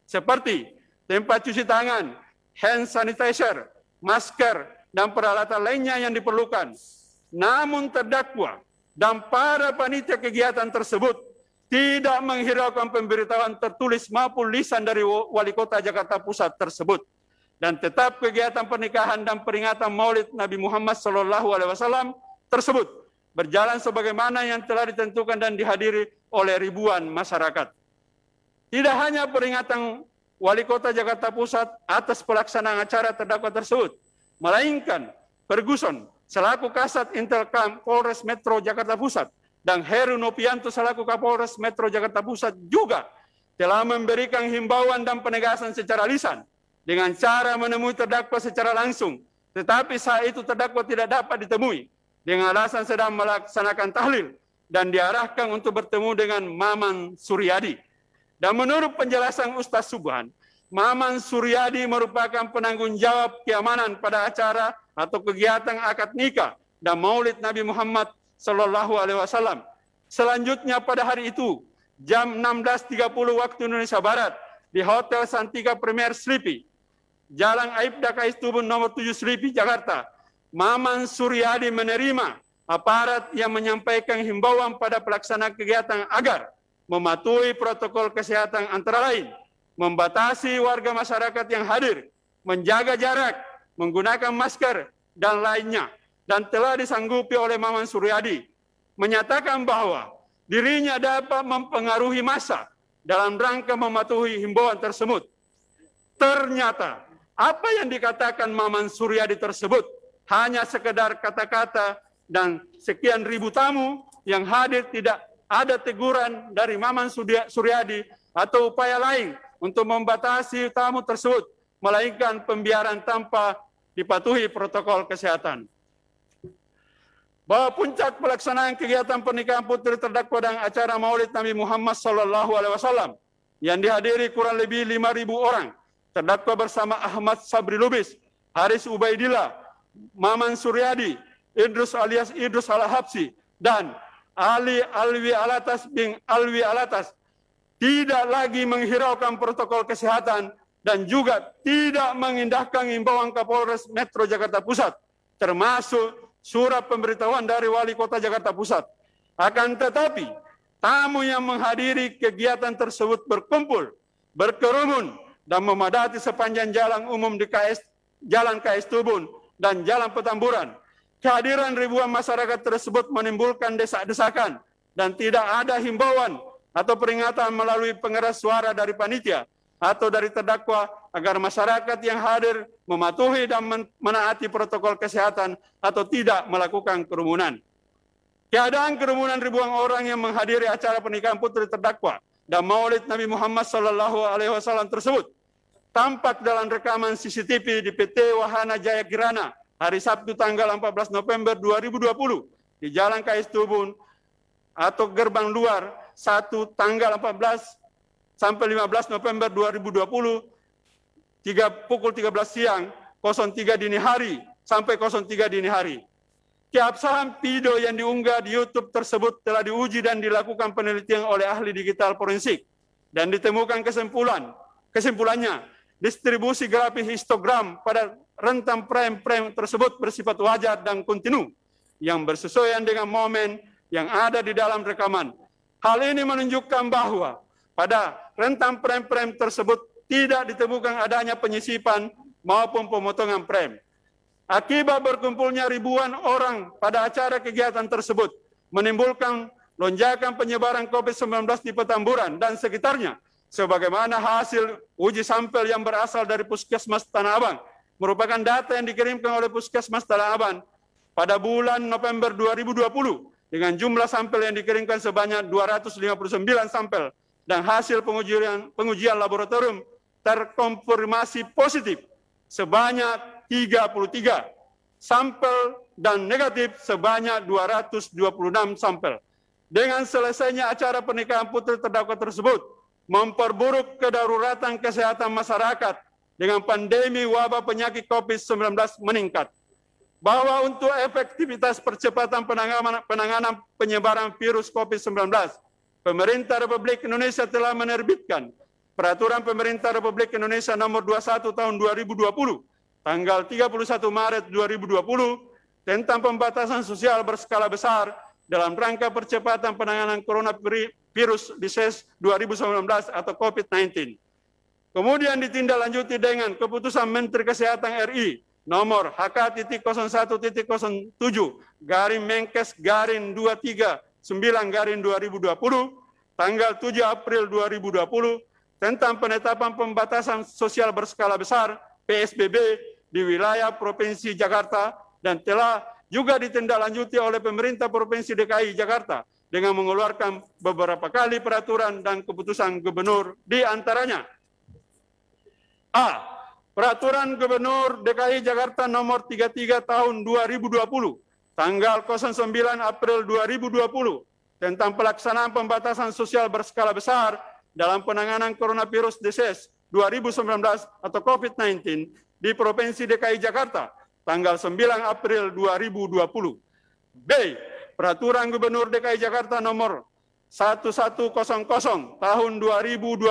[SPEAKER 2] seperti tempat cuci tangan, hand sanitizer, masker, dan peralatan lainnya yang diperlukan. Namun terdakwa dan para panitia kegiatan tersebut tidak menghiraukan pemberitahuan tertulis maupun lisan dari Wali Kota Jakarta Pusat tersebut, dan tetap kegiatan pernikahan dan peringatan Maulid Nabi Muhammad SAW tersebut berjalan sebagaimana yang telah ditentukan dan dihadiri oleh ribuan masyarakat. Tidak hanya peringatan Wali Kota Jakarta Pusat atas pelaksanaan acara terdakwa tersebut, melainkan Ferguson selaku Kasat Intelkam Polres Metro Jakarta Pusat dan Heru Nopianto selaku Kapolres Metro Jakarta Pusat juga telah memberikan himbauan dan penegasan secara lisan dengan cara menemui terdakwa secara langsung, tetapi saat itu terdakwa tidak dapat ditemui dengan alasan sedang melaksanakan tahlil dan diarahkan untuk bertemu dengan Maman Suryadi. Dan menurut penjelasan Ustaz Subhan, Maman Suryadi merupakan penanggung jawab keamanan pada acara atau kegiatan akad nikah dan Maulid Nabi Muhammad Sallallahu Alaihi Wasallam. Selanjutnya pada hari itu, jam 16.30 waktu Indonesia Barat, di Hotel Santika Premier Sleepy, Jalan Aibda Kais Tubun nomor 7 Sleepy, Jakarta, Maman Suryadi menerima aparat yang menyampaikan himbauan pada pelaksanaan kegiatan agar mematuhi protokol kesehatan antara lain, membatasi warga masyarakat yang hadir, menjaga jarak, menggunakan masker, dan lainnya. Dan telah disanggupi oleh Maman Suryadi, menyatakan bahwa dirinya dapat mempengaruhi massa dalam rangka mematuhi himbauan tersebut. Ternyata, apa yang dikatakan Maman Suryadi tersebut hanya sekedar kata-kata dan sekian ribu tamu yang hadir tidak ada teguran dari Maman Suryadi atau upaya lain untuk membatasi tamu tersebut, melainkan pembiaran tanpa dipatuhi protokol kesehatan. Bahwa puncak pelaksanaan kegiatan pernikahan putri terdakwa dan acara Maulid Nabi Muhammad SAW yang dihadiri kurang lebih 5.000 orang, terdakwa bersama Ahmad Sabri Lubis, Haris Ubaidillah, Maman Suryadi, Idrus alias Idrus Al-Habsi, dan Ali Alwi Alatas bin Alwi Alatas tidak lagi menghiraukan protokol kesehatan dan juga tidak mengindahkan himbauan Kapolres Metro Jakarta Pusat, termasuk surat pemberitahuan dari Wali Kota Jakarta Pusat. Akan tetapi, tamu yang menghadiri kegiatan tersebut berkumpul, berkerumun, dan memadati sepanjang jalan umum di Jalan KS Tubun dan Jalan Petamburan. Kehadiran ribuan masyarakat tersebut menimbulkan desak-desakan dan tidak ada himbauan atau peringatan melalui pengeras suara dari panitia atau dari terdakwa agar masyarakat yang hadir mematuhi dan menaati protokol kesehatan atau tidak melakukan kerumunan. Keadaan kerumunan ribuan orang yang menghadiri acara pernikahan putri terdakwa dan Maulid Nabi Muhammad SAW tersebut tampak dalam rekaman CCTV di PT Wahana Jaya Kirana hari Sabtu tanggal 14 November 2020 di Jalan KS Tubun atau gerbang luar 1 tanggal 14 sampai 15 November 2020 pukul 13 siang 03 dini hari sampai 03 dini hari. Keabsahan video yang diunggah di YouTube tersebut telah diuji dan dilakukan penelitian oleh ahli digital forensik dan ditemukan kesimpulannya distribusi grafis histogram pada rentang frame-frame tersebut bersifat wajar dan kontinu yang bersesuaian dengan momen yang ada di dalam rekaman. Hal ini menunjukkan bahwa pada rentang frame-frame tersebut tidak ditemukan adanya penyisipan maupun pemotongan frame. Akibat berkumpulnya ribuan orang pada acara kegiatan tersebut menimbulkan lonjakan penyebaran COVID-19 di Petamburan dan sekitarnya, sebagaimana hasil uji sampel yang berasal dari Puskesmas Tanah Abang, merupakan data yang dikirimkan oleh Puskesmas Tanah Abang pada bulan November 2020 dengan jumlah sampel yang dikirimkan sebanyak 259 sampel dan hasil pengujian laboratorium terkonfirmasi positif sebanyak 33 sampel dan negatif sebanyak 226 sampel. Dengan selesainya acara pernikahan putri terdakwa tersebut memperburuk kedaruratan kesehatan masyarakat dengan pandemi wabah penyakit COVID-19 meningkat. Bahwa untuk efektivitas percepatan penanganan penyebaran virus COVID-19, Pemerintah Republik Indonesia telah menerbitkan Peraturan Pemerintah Republik Indonesia Nomor 21 Tahun 2020, tanggal 31 Maret 2020, tentang pembatasan sosial berskala besar dalam rangka percepatan penanganan coronavirus disease 2019 atau COVID-19. Kemudian ditindaklanjuti dengan Keputusan Menteri Kesehatan RI nomor HK.01-Menkes-239-2020 tanggal 7 April 2020 tentang penetapan pembatasan sosial berskala besar PSBB di wilayah Provinsi Jakarta dan telah juga ditindaklanjuti oleh pemerintah Provinsi DKI Jakarta dengan mengeluarkan beberapa kali peraturan dan keputusan gubernur, di antaranya A. Peraturan Gubernur DKI Jakarta nomor 33 tahun 2020, tanggal 09 April 2020, tentang pelaksanaan pembatasan sosial berskala besar dalam penanganan coronavirus disease 2019 atau COVID-19 di Provinsi DKI Jakarta, tanggal 9 April 2020. B. Peraturan Gubernur DKI Jakarta nomor 1100 tahun 2020,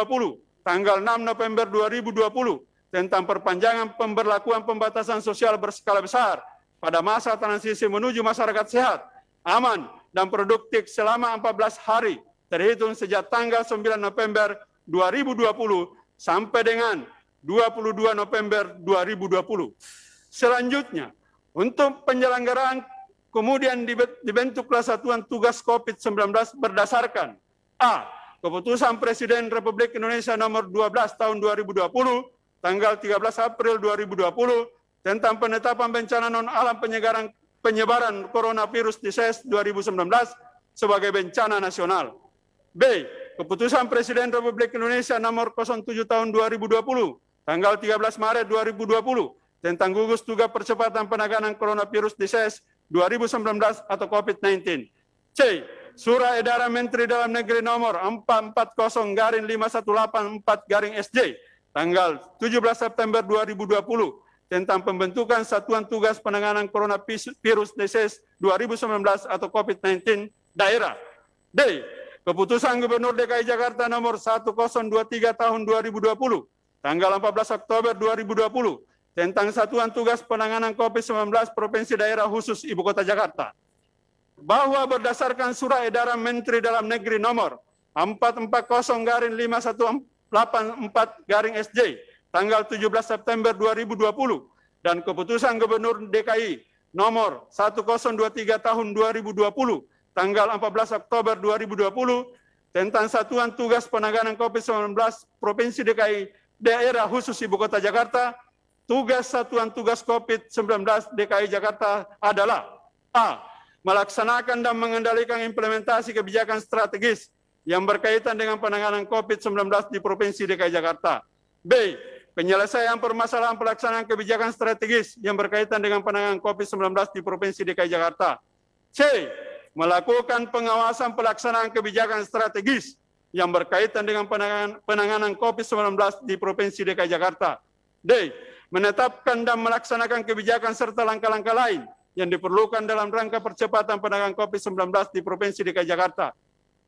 [SPEAKER 2] tanggal 6 November 2020, tentang perpanjangan pemberlakuan pembatasan sosial berskala besar pada masa transisi menuju masyarakat sehat, aman, dan produktif selama 14 hari, terhitung sejak tanggal 9 November 2020 sampai dengan 22 November 2020. Selanjutnya, untuk penyelenggaraan kemudian dibentuklah Satuan Tugas COVID-19 berdasarkan A. Keputusan Presiden Republik Indonesia nomor 12 tahun 2020, tanggal 13 April 2020, tentang penetapan bencana non-alam penyebaran coronavirus disease 2019 sebagai bencana nasional. B. Keputusan Presiden Republik Indonesia nomor 07 tahun 2020, tanggal 13 Maret 2020, tentang gugus tugas percepatan penanganan coronavirus disease 2019 atau COVID-19. C. Surat Edaran Menteri Dalam Negeri nomor 440-5184-SJ, tanggal 17 September 2020, tentang pembentukan Satuan Tugas Penanganan Coronavirus Disease 2019 atau COVID-19 daerah. D. Keputusan Gubernur DKI Jakarta nomor 1023 tahun 2020, tanggal 14 Oktober 2020, tentang Satuan Tugas Penanganan COVID-19 Provinsi Daerah Khusus Ibu Kota Jakarta. Bahwa berdasarkan Surat Edaran Menteri Dalam Negeri nomor 440-5184-SJ, tanggal 17 September 2020, dan Keputusan Gubernur DKI nomor 1023 tahun 2020, tanggal 14 Oktober 2020, tentang Satuan Tugas Penanganan COVID-19 Provinsi DKI Daerah Khusus Ibu Kota Jakarta, tugas Satuan Tugas COVID-19 DKI Jakarta adalah A. Melaksanakan dan mengendalikan implementasi kebijakan strategis yang berkaitan dengan penanganan COVID-19 di Provinsi DKI Jakarta. B. Penyelesaian permasalahan pelaksanaan kebijakan strategis yang berkaitan dengan penanganan COVID-19 di Provinsi DKI Jakarta. C. Melakukan pengawasan pelaksanaan kebijakan strategis yang berkaitan dengan penanganan COVID-19 di Provinsi DKI Jakarta. D. Menetapkan dan melaksanakan kebijakan serta langkah-langkah lain yang diperlukan dalam rangka percepatan penanganan COVID-19 di Provinsi DKI Jakarta.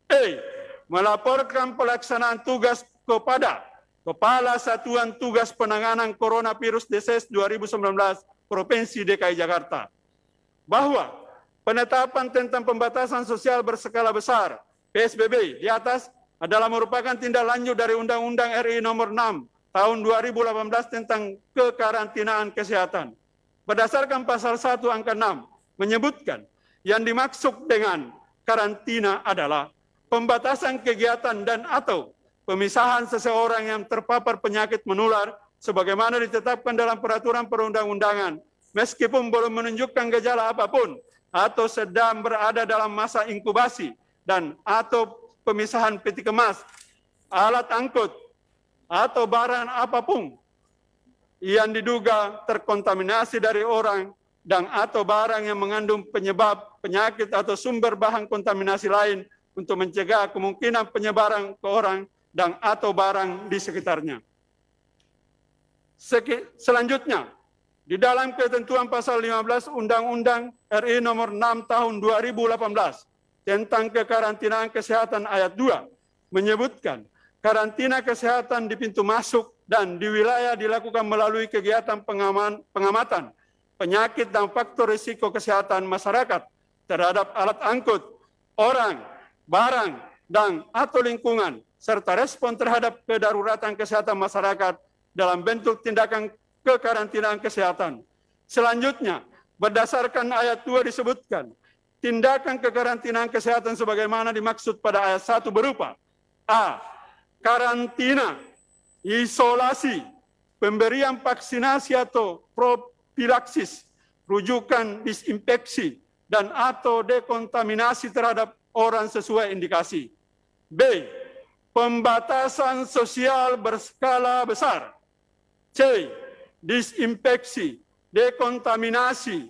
[SPEAKER 2] E. Melaporkan pelaksanaan tugas kepada Kepala Satuan Tugas Penanganan Coronavirus Disease 2019 Provinsi DKI Jakarta. Bahwa penetapan tentang pembatasan sosial berskala besar PSBB di atas adalah merupakan tindak lanjut dari Undang-Undang RI nomor 6 tahun 2018 tentang kekarantinaan kesehatan. Berdasarkan pasal 1 angka 6 menyebutkan yang dimaksud dengan karantina adalah pembatasan kegiatan dan atau pemisahan seseorang yang terpapar penyakit menular sebagaimana ditetapkan dalam peraturan perundang-undangan meskipun belum menunjukkan gejala apapun atau sedang berada dalam masa inkubasi dan atau pemisahan peti kemas, alat angkut atau barang apapun yang diduga terkontaminasi dari orang dan atau barang yang mengandung penyebab penyakit atau sumber bahan kontaminasi lain untuk mencegah kemungkinan penyebaran ke orang dan atau barang di sekitarnya. Selanjutnya, di dalam ketentuan pasal 15 Undang-Undang RI nomor 6 tahun 2018 tentang kekarantinaan kesehatan ayat 2 menyebutkan karantina kesehatan di pintu masuk dan di wilayah dilakukan melalui kegiatan pengamatan penyakit dan faktor risiko kesehatan masyarakat terhadap alat angkut, orang, barang, dan atau lingkungan, serta respon terhadap kedaruratan kesehatan masyarakat dalam bentuk tindakan kekarantinaan kesehatan. Selanjutnya, berdasarkan ayat 2 disebutkan, tindakan kekarantinaan kesehatan sebagaimana dimaksud pada ayat 1 berupa A. Karantina, isolasi, pemberian vaksinasi atau profilaksis, rujukan disinfeksi dan atau dekontaminasi terhadap orang sesuai indikasi. B. Pembatasan sosial berskala besar. C. Disinfeksi, dekontaminasi,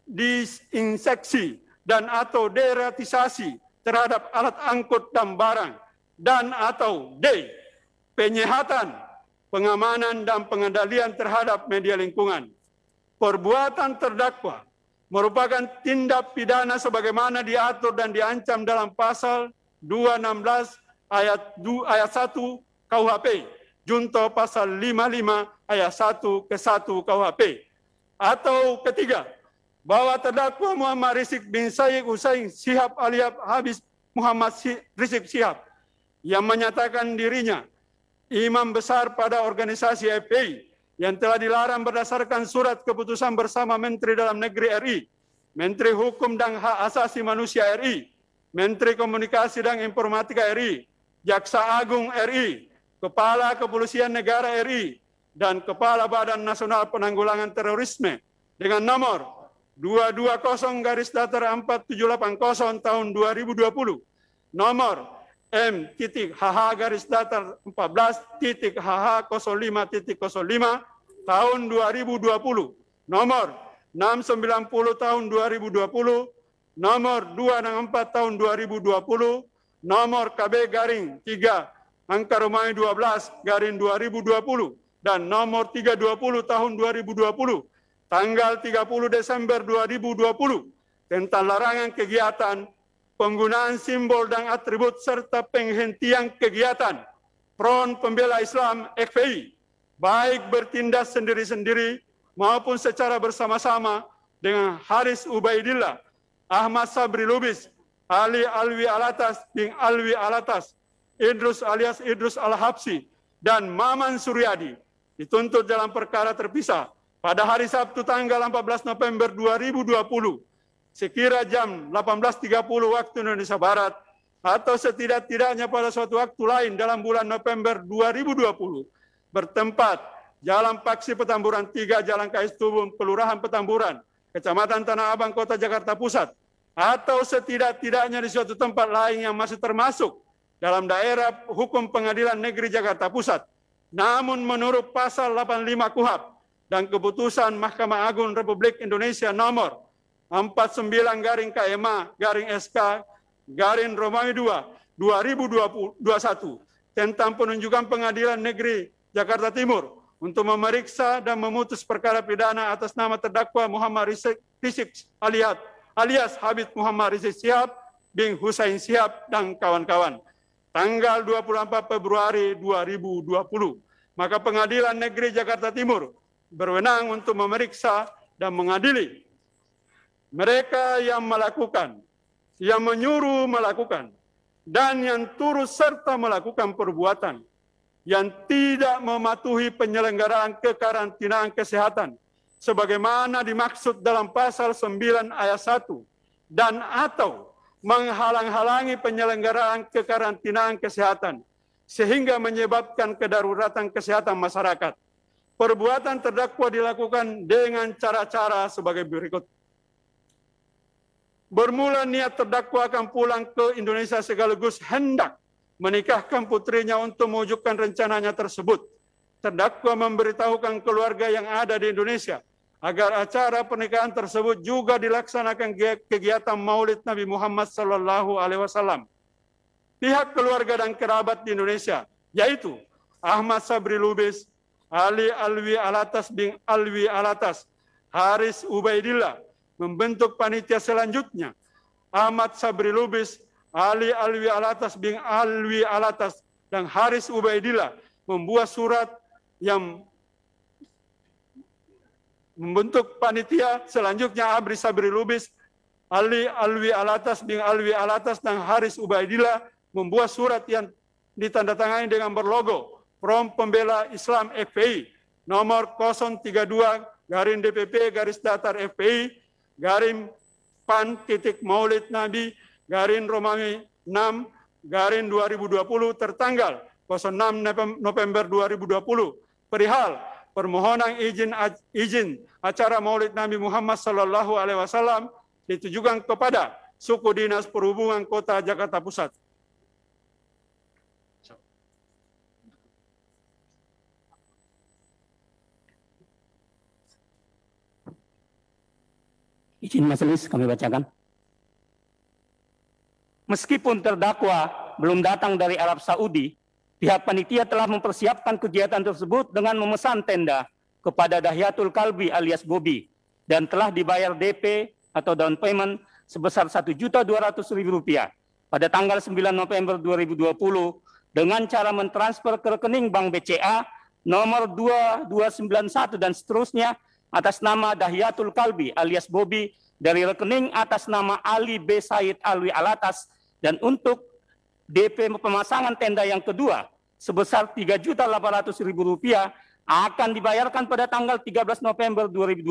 [SPEAKER 2] disinseksi, dan atau deratisasi terhadap alat angkut dan barang. Dan atau D. Penyehatan, pengamanan, dan pengendalian terhadap media lingkungan. Perbuatan terdakwa merupakan tindak pidana sebagaimana diatur dan diancam dalam pasal 216 ayat 1 KUHP, junto pasal 55 ayat 1 ke 1 KUHP. Atau ketiga, bahwa terdakwa Muhammad Rizik bin Syed Hussein Syihab alias Habib Muhammad Rizik Syihab yang menyatakan dirinya imam besar pada organisasi FPI yang telah dilarang berdasarkan surat keputusan bersama Menteri Dalam Negeri RI, Menteri Hukum dan Hak Asasi Manusia RI, Menteri Komunikasi dan Informatika RI, Jaksa Agung RI, Kepala Kepolisian Negara RI, dan Kepala Badan Nasional Penanggulangan Terorisme dengan nomor 220-4780 tahun 2020, nomor M.HH-14.HH05.05 tahun 2020, nomor 690 tahun 2020, nomor 264 tahun 2020, nomor KB-3 angka Romawi 12 /2020 dan nomor 320 tahun 2020 tanggal 30 Desember 2020 tentang larangan kegiatan, penggunaan simbol dan atribut serta penghentian kegiatan Front Pembela Islam FPI baik bertindak sendiri-sendiri maupun secara bersama-sama dengan Haris Ubaidillah, Ahmad Sabri Lubis, Ali Alwi Alatas bin Alwi Alatas, Idrus alias Idrus Al-Habsi, dan Maman Suryadi dituntut dalam perkara terpisah pada hari Sabtu tanggal 14 November 2020 sekira jam 18.30 waktu Indonesia Barat atau setidak-tidaknya pada suatu waktu lain dalam bulan November 2020 bertempat Jalan Paksi Petamburan 3, Jalan KS Tubun, Kelurahan Petamburan, Kecamatan Tanah Abang, Kota Jakarta Pusat, atau setidak-tidaknya di suatu tempat lain yang masih termasuk dalam daerah hukum Pengadilan Negeri Jakarta Pusat. Namun menurut pasal 85 KUHP dan keputusan Mahkamah Agung Republik Indonesia nomor 49-KMA-SK-Romawi 2 2021 tentang penunjukan Pengadilan Negeri Jakarta Timur untuk memeriksa dan memutus perkara pidana atas nama terdakwa Muhammad Rizik alias Habib Muhammad Rizik Syihab bin Hussein Syihab dan kawan-kawan tanggal 24 Februari 2020. Maka Pengadilan Negeri Jakarta Timur berwenang untuk memeriksa dan mengadili mereka yang melakukan, yang menyuruh melakukan, dan yang turut serta melakukan perbuatan yang tidak mematuhi penyelenggaraan kekarantinaan kesehatan sebagaimana dimaksud dalam pasal 9 ayat 1 dan atau menghalang-halangi penyelenggaraan kekarantinaan kesehatan sehingga menyebabkan kedaruratan kesehatan masyarakat. Perbuatan terdakwa dilakukan dengan cara-cara sebagai berikut. Bermula niat terdakwa akan pulang ke Indonesia sekaligus hendak menikahkan putrinya untuk mewujudkan rencananya tersebut. Terdakwa memberitahukan keluarga yang ada di Indonesia agar acara pernikahan tersebut juga dilaksanakan kegiatan Maulid Nabi Muhammad SAW. Pihak keluarga dan kerabat di Indonesia, yaitu Ahmad Sabri Lubis, Ali Alwi Alatas bin Alwi Alatas, Haris Ubaidillah, membentuk panitia selanjutnya. Ahmad Sabri Lubis, Ali Alwi Alatas bin Alwi Alatas, dan Haris Ubaidillah membuat surat yang membentuk panitia selanjutnya. Abri Sabri Lubis, Ali Alwi Alatas bin Alwi Alatas, dan Haris Ubaidillah membuat surat yang ditandatangani dengan berlogo Front Pembela Islam FPI nomor 032-DPP-FPI _PAN_Maulid Nabi Romawi 6 /2020 tertanggal 06 November 2020 perihal permohonan izin acara Maulid Nabi Muhammad Sallallahu Alaihi Wasallam ditujukan kepada Suku Dinas Perhubungan Kota Jakarta Pusat.
[SPEAKER 5] Izin majelis kami bacakan. Meskipun terdakwa belum datang dari Arab Saudi, pihak panitia telah mempersiapkan kegiatan tersebut dengan memesan tenda kepada Dahyatul Kalbi alias Bobi dan telah dibayar DP atau down payment sebesar Rp1.200.000 pada tanggal 9 November 2020 dengan cara mentransfer ke rekening Bank BCA nomor 2291 dan seterusnya atas nama Dahyatul Kalbi alias Bobi dari rekening atas nama Ali B. Said Alwi Alatas, dan untuk DP pemasangan tenda yang kedua sebesar Rp3.800.000 akan dibayarkan pada tanggal 13 November 2020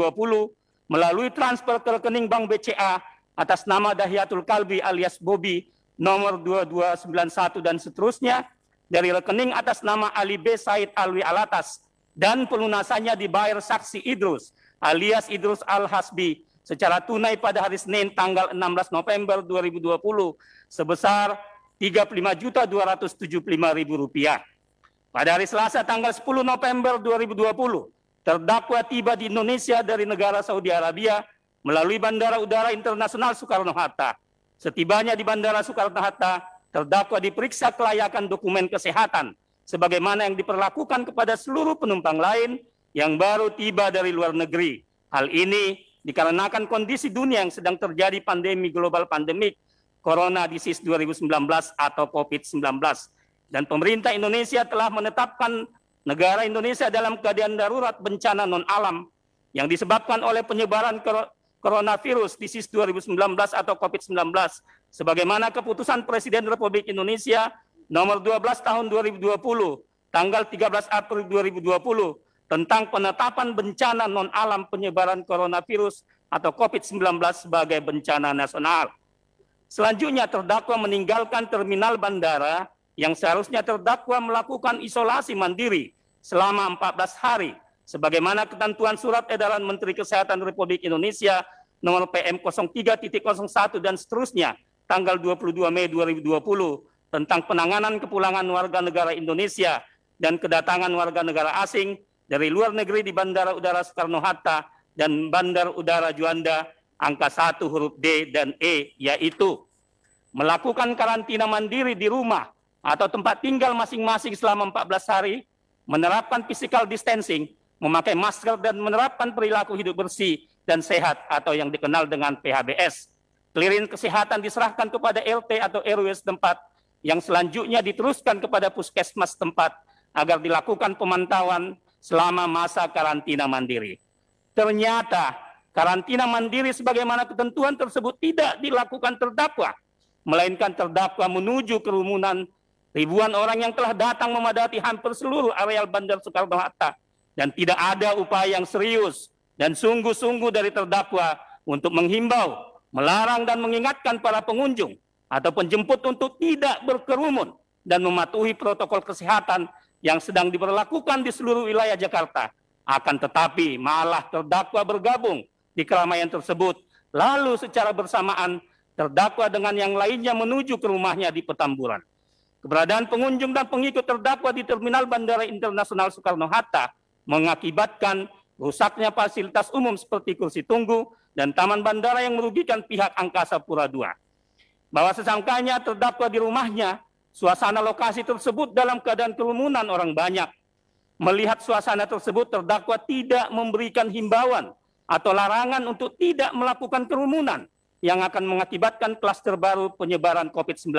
[SPEAKER 5] melalui transfer ke rekening Bank BCA atas nama Dahyatul Kalbi alias Bobi nomor 2291 dan seterusnya dari rekening atas nama Ali B. Said Alwi Alatas, dan pelunasannya dibayar saksi Idrus alias Idrus Al-Hasbi secara tunai pada hari Senin tanggal 16 November 2020 sebesar Rp35.275.000. Pada hari Selasa tanggal 10 November 2020, terdakwa tiba di Indonesia dari negara Saudi Arabia melalui Bandara Udara Internasional Soekarno-Hatta. Setibanya di Bandara Soekarno-Hatta, terdakwa diperiksa kelayakan dokumen kesehatan sebagaimana yang diperlakukan kepada seluruh penumpang lain yang baru tiba dari luar negeri. Hal ini dikarenakan kondisi dunia yang sedang terjadi pandemi global pandemik Corona Disease 2019 atau COVID-19. Dan pemerintah Indonesia telah menetapkan negara Indonesia dalam keadaan darurat bencana non-alam yang disebabkan oleh penyebaran coronavirus disease 2019 atau COVID-19 sebagaimana keputusan Presiden Republik Indonesia nomor 12 tahun 2020 tanggal 13 April 2020 tentang penetapan bencana non-alam penyebaran coronavirus atau COVID-19 sebagai bencana nasional. Selanjutnya terdakwa meninggalkan terminal bandara yang seharusnya terdakwa melakukan isolasi mandiri selama 14 hari sebagaimana ketentuan Surat Edaran Menteri Kesehatan Republik Indonesia nomor PM 03.01 dan seterusnya tanggal 22 Mei 2020 tentang penanganan kepulangan warga negara Indonesia dan kedatangan warga negara asing dari luar negeri di Bandara Udara Soekarno-Hatta dan Bandar Udara Juanda angka 1 huruf D dan E, yaitu melakukan karantina mandiri di rumah atau tempat tinggal masing-masing selama 14 hari, menerapkan physical distancing, memakai masker dan menerapkan perilaku hidup bersih dan sehat atau yang dikenal dengan PHBS. Clearance kesehatan diserahkan kepada RT atau RW setempat yang selanjutnya diteruskan kepada puskesmas setempat agar dilakukan pemantauan selama masa karantina mandiri. Ternyata karantina mandiri sebagaimana ketentuan tersebut tidak dilakukan terdakwa, melainkan terdakwa menuju kerumunan ribuan orang yang telah datang memadati hampir seluruh areal Bandar Soekarno-Hatta, dan tidak ada upaya yang serius dan sungguh-sungguh dari terdakwa untuk menghimbau, melarang dan mengingatkan para pengunjung atau penjemput untuk tidak berkerumun dan mematuhi protokol kesehatan yang sedang diberlakukan di seluruh wilayah Jakarta. Akan tetapi malah terdakwa bergabung di keramaian tersebut, lalu secara bersamaan terdakwa dengan yang lainnya menuju ke rumahnya di Petamburan. Keberadaan pengunjung dan pengikut terdakwa di Terminal Bandara Internasional Soekarno-Hatta mengakibatkan rusaknya fasilitas umum seperti kursi tunggu dan taman bandara yang merugikan pihak Angkasa Pura II. Bahwa sesangkanya terdakwa di rumahnya, suasana lokasi tersebut dalam keadaan kerumunan orang banyak. Melihat suasana tersebut, terdakwa tidak memberikan himbauan atau larangan untuk tidak melakukan kerumunan yang akan mengakibatkan klaster baru penyebaran COVID-19,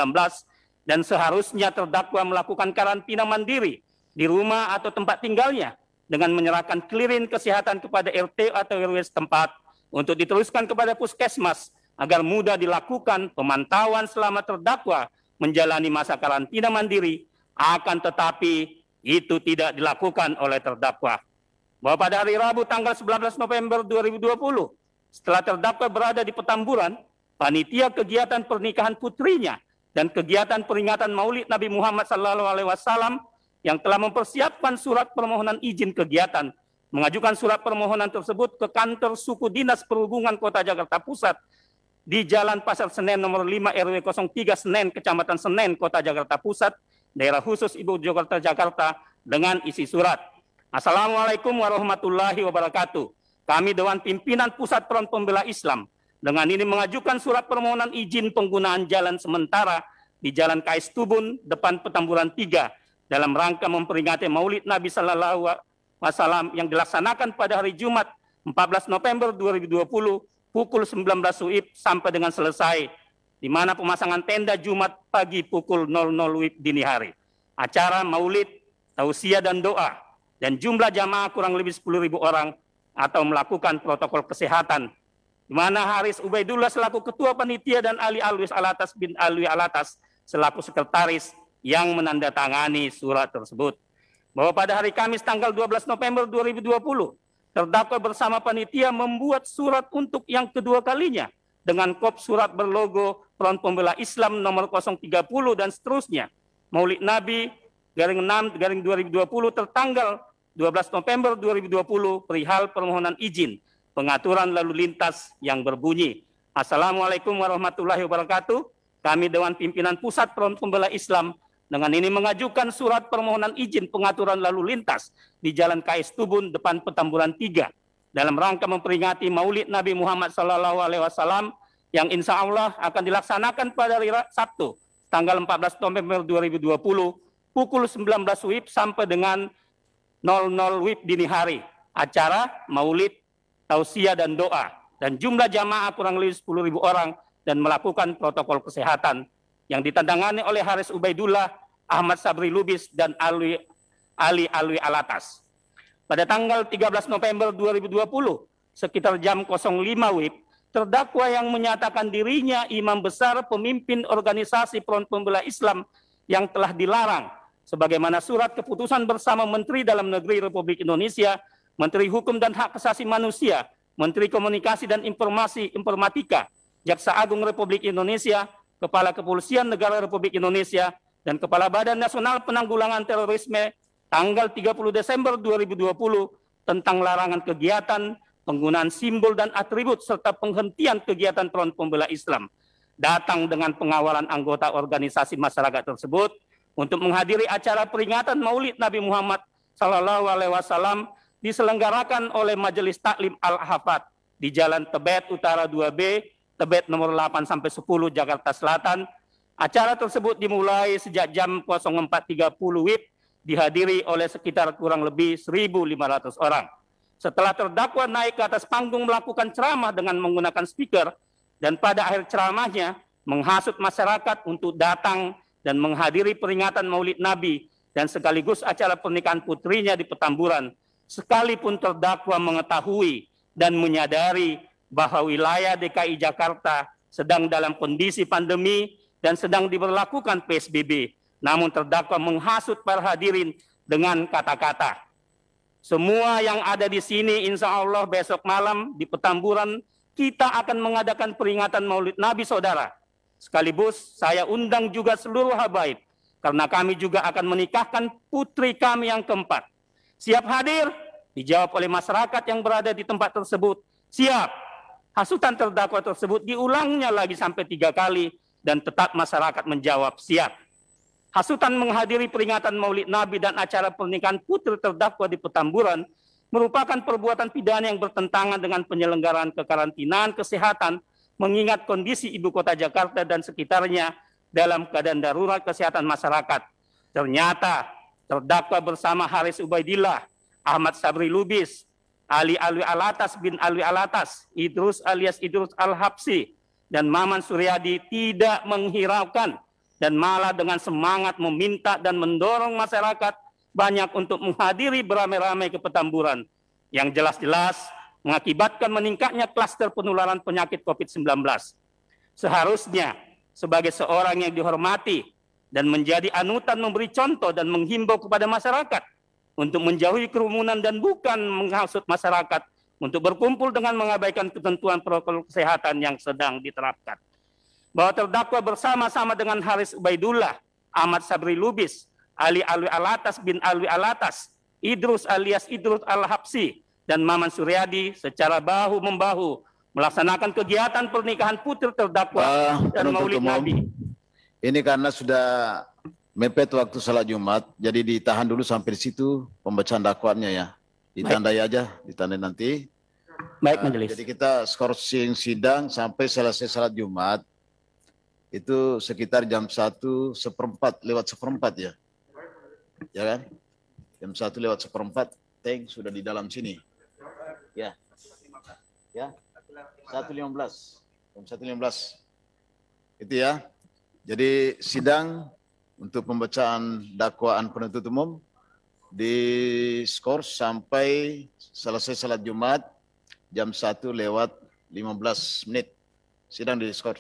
[SPEAKER 5] dan seharusnya terdakwa melakukan karantina mandiri di rumah atau tempat tinggalnya dengan menyerahkan clearance kesehatan kepada RT atau RW setempat untuk diteruskan kepada puskesmas agar mudah dilakukan pemantauan selama terdakwa menjalani masa karantina mandiri. Akan tetapi itu tidak dilakukan oleh terdakwa. Bahwa pada hari Rabu tanggal 11 November 2020, setelah terdakwa berada di Petamburan, panitia kegiatan pernikahan putrinya dan kegiatan peringatan Maulid Nabi Muhammad SAW yang telah mempersiapkan surat permohonan izin kegiatan mengajukan surat permohonan tersebut ke kantor suku Dinas Perhubungan Kota Jakarta Pusat di Jalan Pasar Senen nomor 5 RW 03 Senen, Kecamatan Senen, Kota Jakarta Pusat, daerah khusus Ibu Kota Jakarta, dengan isi surat. Assalamualaikum warahmatullahi wabarakatuh. Kami Dewan Pimpinan Pusat Front Pembela Islam dengan ini mengajukan surat permohonan izin penggunaan jalan sementara di Jalan KS Tubun, depan Petamburan 3, dalam rangka memperingati Maulid Nabi Sallallahu Alaihi Wasallam yang dilaksanakan pada hari Jumat 14 November 2020 pukul 19 WIB sampai dengan selesai, di mana pemasangan tenda Jumat pagi pukul 00 WIB dini hari. Acara Maulid, tausiah dan doa, dan jumlah jamaah kurang lebih 10.000 orang atau melakukan protokol kesehatan, di mana Haris Ubaidullah selaku Ketua Panitia dan Ali Alwi Alatas bin Alwi Alatas selaku Sekretaris yang menandatangani surat tersebut. Bahwa pada hari Kamis tanggal 12 November 2020, terdakwa bersama panitia membuat surat untuk yang kedua kalinya dengan kop surat berlogo Front Pembela Islam nomor 030 dan seterusnya. Maulid Nabi _6_2020 tertanggal 12 November 2020 perihal permohonan izin pengaturan lalu lintas yang berbunyi. Assalamualaikum warahmatullahi wabarakatuh. Kami Dewan Pimpinan Pusat Front Pembela Islam dengan ini mengajukan surat permohonan izin pengaturan lalu lintas di Jalan KS Tubun depan Petamburan 3 dalam rangka memperingati Maulid Nabi Muhammad SAW yang insya Allah akan dilaksanakan pada hari Sabtu tanggal 14 November 2020 pukul 19 WIB sampai dengan 00 WIB dini hari. Acara Maulid, tausiah dan doa, dan jumlah jamaah kurang lebih 10.000 orang dan melakukan protokol kesehatan yang ditandangani oleh Haris Ubaidullah, Ahmad Sabri Lubis, dan Ali Alwi Alatas. Pada tanggal 13 November 2020, sekitar jam 05 WIB, terdakwa yang menyatakan dirinya imam besar pemimpin organisasi Front Pembela Islam yang telah dilarang, sebagaimana surat keputusan bersama Menteri Dalam Negeri Republik Indonesia, Menteri Hukum dan Hak Asasi Manusia, Menteri Komunikasi dan Informatika, Jaksa Agung Republik Indonesia, Kepala Kepolisian Negara Republik Indonesia, dan Kepala Badan Nasional Penanggulangan Terorisme tanggal 30 Desember 2020 tentang larangan kegiatan, penggunaan simbol dan atribut, serta penghentian kegiatan Front Pembela Islam, datang dengan pengawalan anggota organisasi masyarakat tersebut untuk menghadiri acara peringatan Maulid Nabi Muhammad SAW diselenggarakan oleh Majelis Taklim Al-Hafad di Jalan Tebet Utara 2B, Tebet nomor 8-10 Jakarta Selatan. Acara tersebut dimulai sejak jam 04.30 WIB, dihadiri oleh sekitar kurang lebih 1.500 orang. Setelah terdakwa naik ke atas panggung melakukan ceramah dengan menggunakan speaker, dan pada akhir ceramahnya menghasut masyarakat untuk datang dan menghadiri peringatan Maulid Nabi dan sekaligus acara pernikahan putrinya di Petamburan, sekalipun terdakwa mengetahui dan menyadari bahwa wilayah DKI Jakarta sedang dalam kondisi pandemi dan sedang diberlakukan PSBB. Namun terdakwa menghasut para hadirin dengan kata-kata, semua yang ada di sini insya Allah besok malam di Petamburan kita akan mengadakan peringatan Maulid Nabi saudara. Sekaligus saya undang juga seluruh habaib, karena kami juga akan menikahkan putri kami yang keempat. Siap hadir? Dijawab oleh masyarakat yang berada di tempat tersebut, siap. Hasutan terdakwa tersebut diulangnya lagi sampai 3 kali dan tetap masyarakat menjawab siap. Hasutan menghadiri peringatan Maulid Nabi dan acara pernikahan putri terdakwa di Petamburan merupakan perbuatan pidana yang bertentangan dengan penyelenggaraan kekarantinaan kesehatan mengingat kondisi ibu kota Jakarta dan sekitarnya dalam keadaan darurat kesehatan masyarakat. Ternyata terdakwa bersama Haris Ubaidillah, Ahmad Sabri Lubis, Ali Alwi Alatas bin Alwi Alatas, Idrus alias Idrus Al-Habsi, dan Maman Suryadi tidak menghiraukan dan malah dengan semangat meminta dan mendorong masyarakat banyak untuk menghadiri beramai-ramai ke Petamburan, yang jelas-jelas mengakibatkan meningkatnya klaster penularan penyakit COVID-19. Seharusnya sebagai seorang yang dihormati dan menjadi anutan memberi contoh dan menghimbau kepada masyarakat untuk menjauhi kerumunan dan bukan menghasut masyarakat untuk berkumpul dengan mengabaikan ketentuan protokol kesehatan yang sedang diterapkan. Bahwa terdakwa bersama-sama dengan Haris Ubaidullah, Ahmad Sabri Lubis, Ali Alwi Alatas bin Alwi Alatas, Idrus alias Idrus Al-Habsyi, dan Maman Suryadi secara bahu-membahu melaksanakan kegiatan pernikahan putri terdakwa dan Maulid Nabi.
[SPEAKER 3] Ini karena sudah mepet waktu salat Jumat, jadi ditahan dulu sampai di situ pembacaan dakwaannya ya. Ditandai aja, ditandai nanti.
[SPEAKER 5] Baik, majelis.
[SPEAKER 3] Jadi kita skorsing sidang sampai selesai salat Jumat itu sekitar jam 1:04 lewat 1/4 ya. Ya kan? Jam 1 lewat 1/4 tank sudah di dalam sini. Ya. Ya. 1:15. Jam 1:15. Itu ya. Jadi sidang untuk pembacaan dakwaan penuntut umum di skor sampai selesai salat Jumat jam 1:15. Sidang di skor.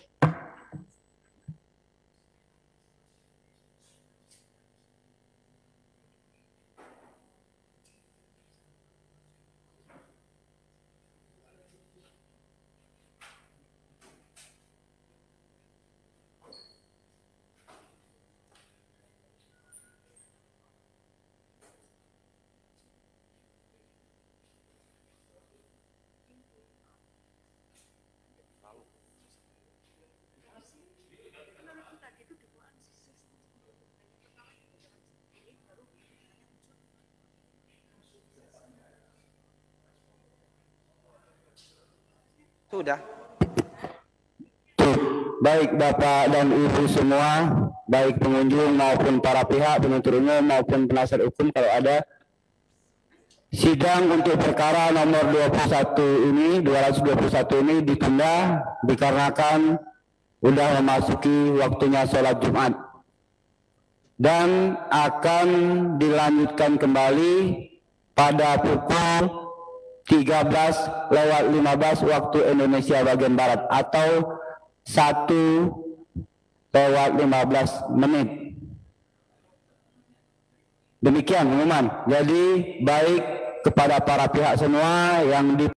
[SPEAKER 7] Sudah.
[SPEAKER 5] Baik Bapak dan Ibu semua, baik pengunjung maupun para pihak penuntut umum maupun penasihat hukum kalau ada, sidang untuk perkara nomor 221 ini ditunda dikarenakan sudah memasuki waktunya sholat Jumat dan akan dilanjutkan kembali pada pukul 13:15 waktu Indonesia bagian Barat atau 1:15. Demikian pengumuman. Jadi baik kepada para pihak semua yang di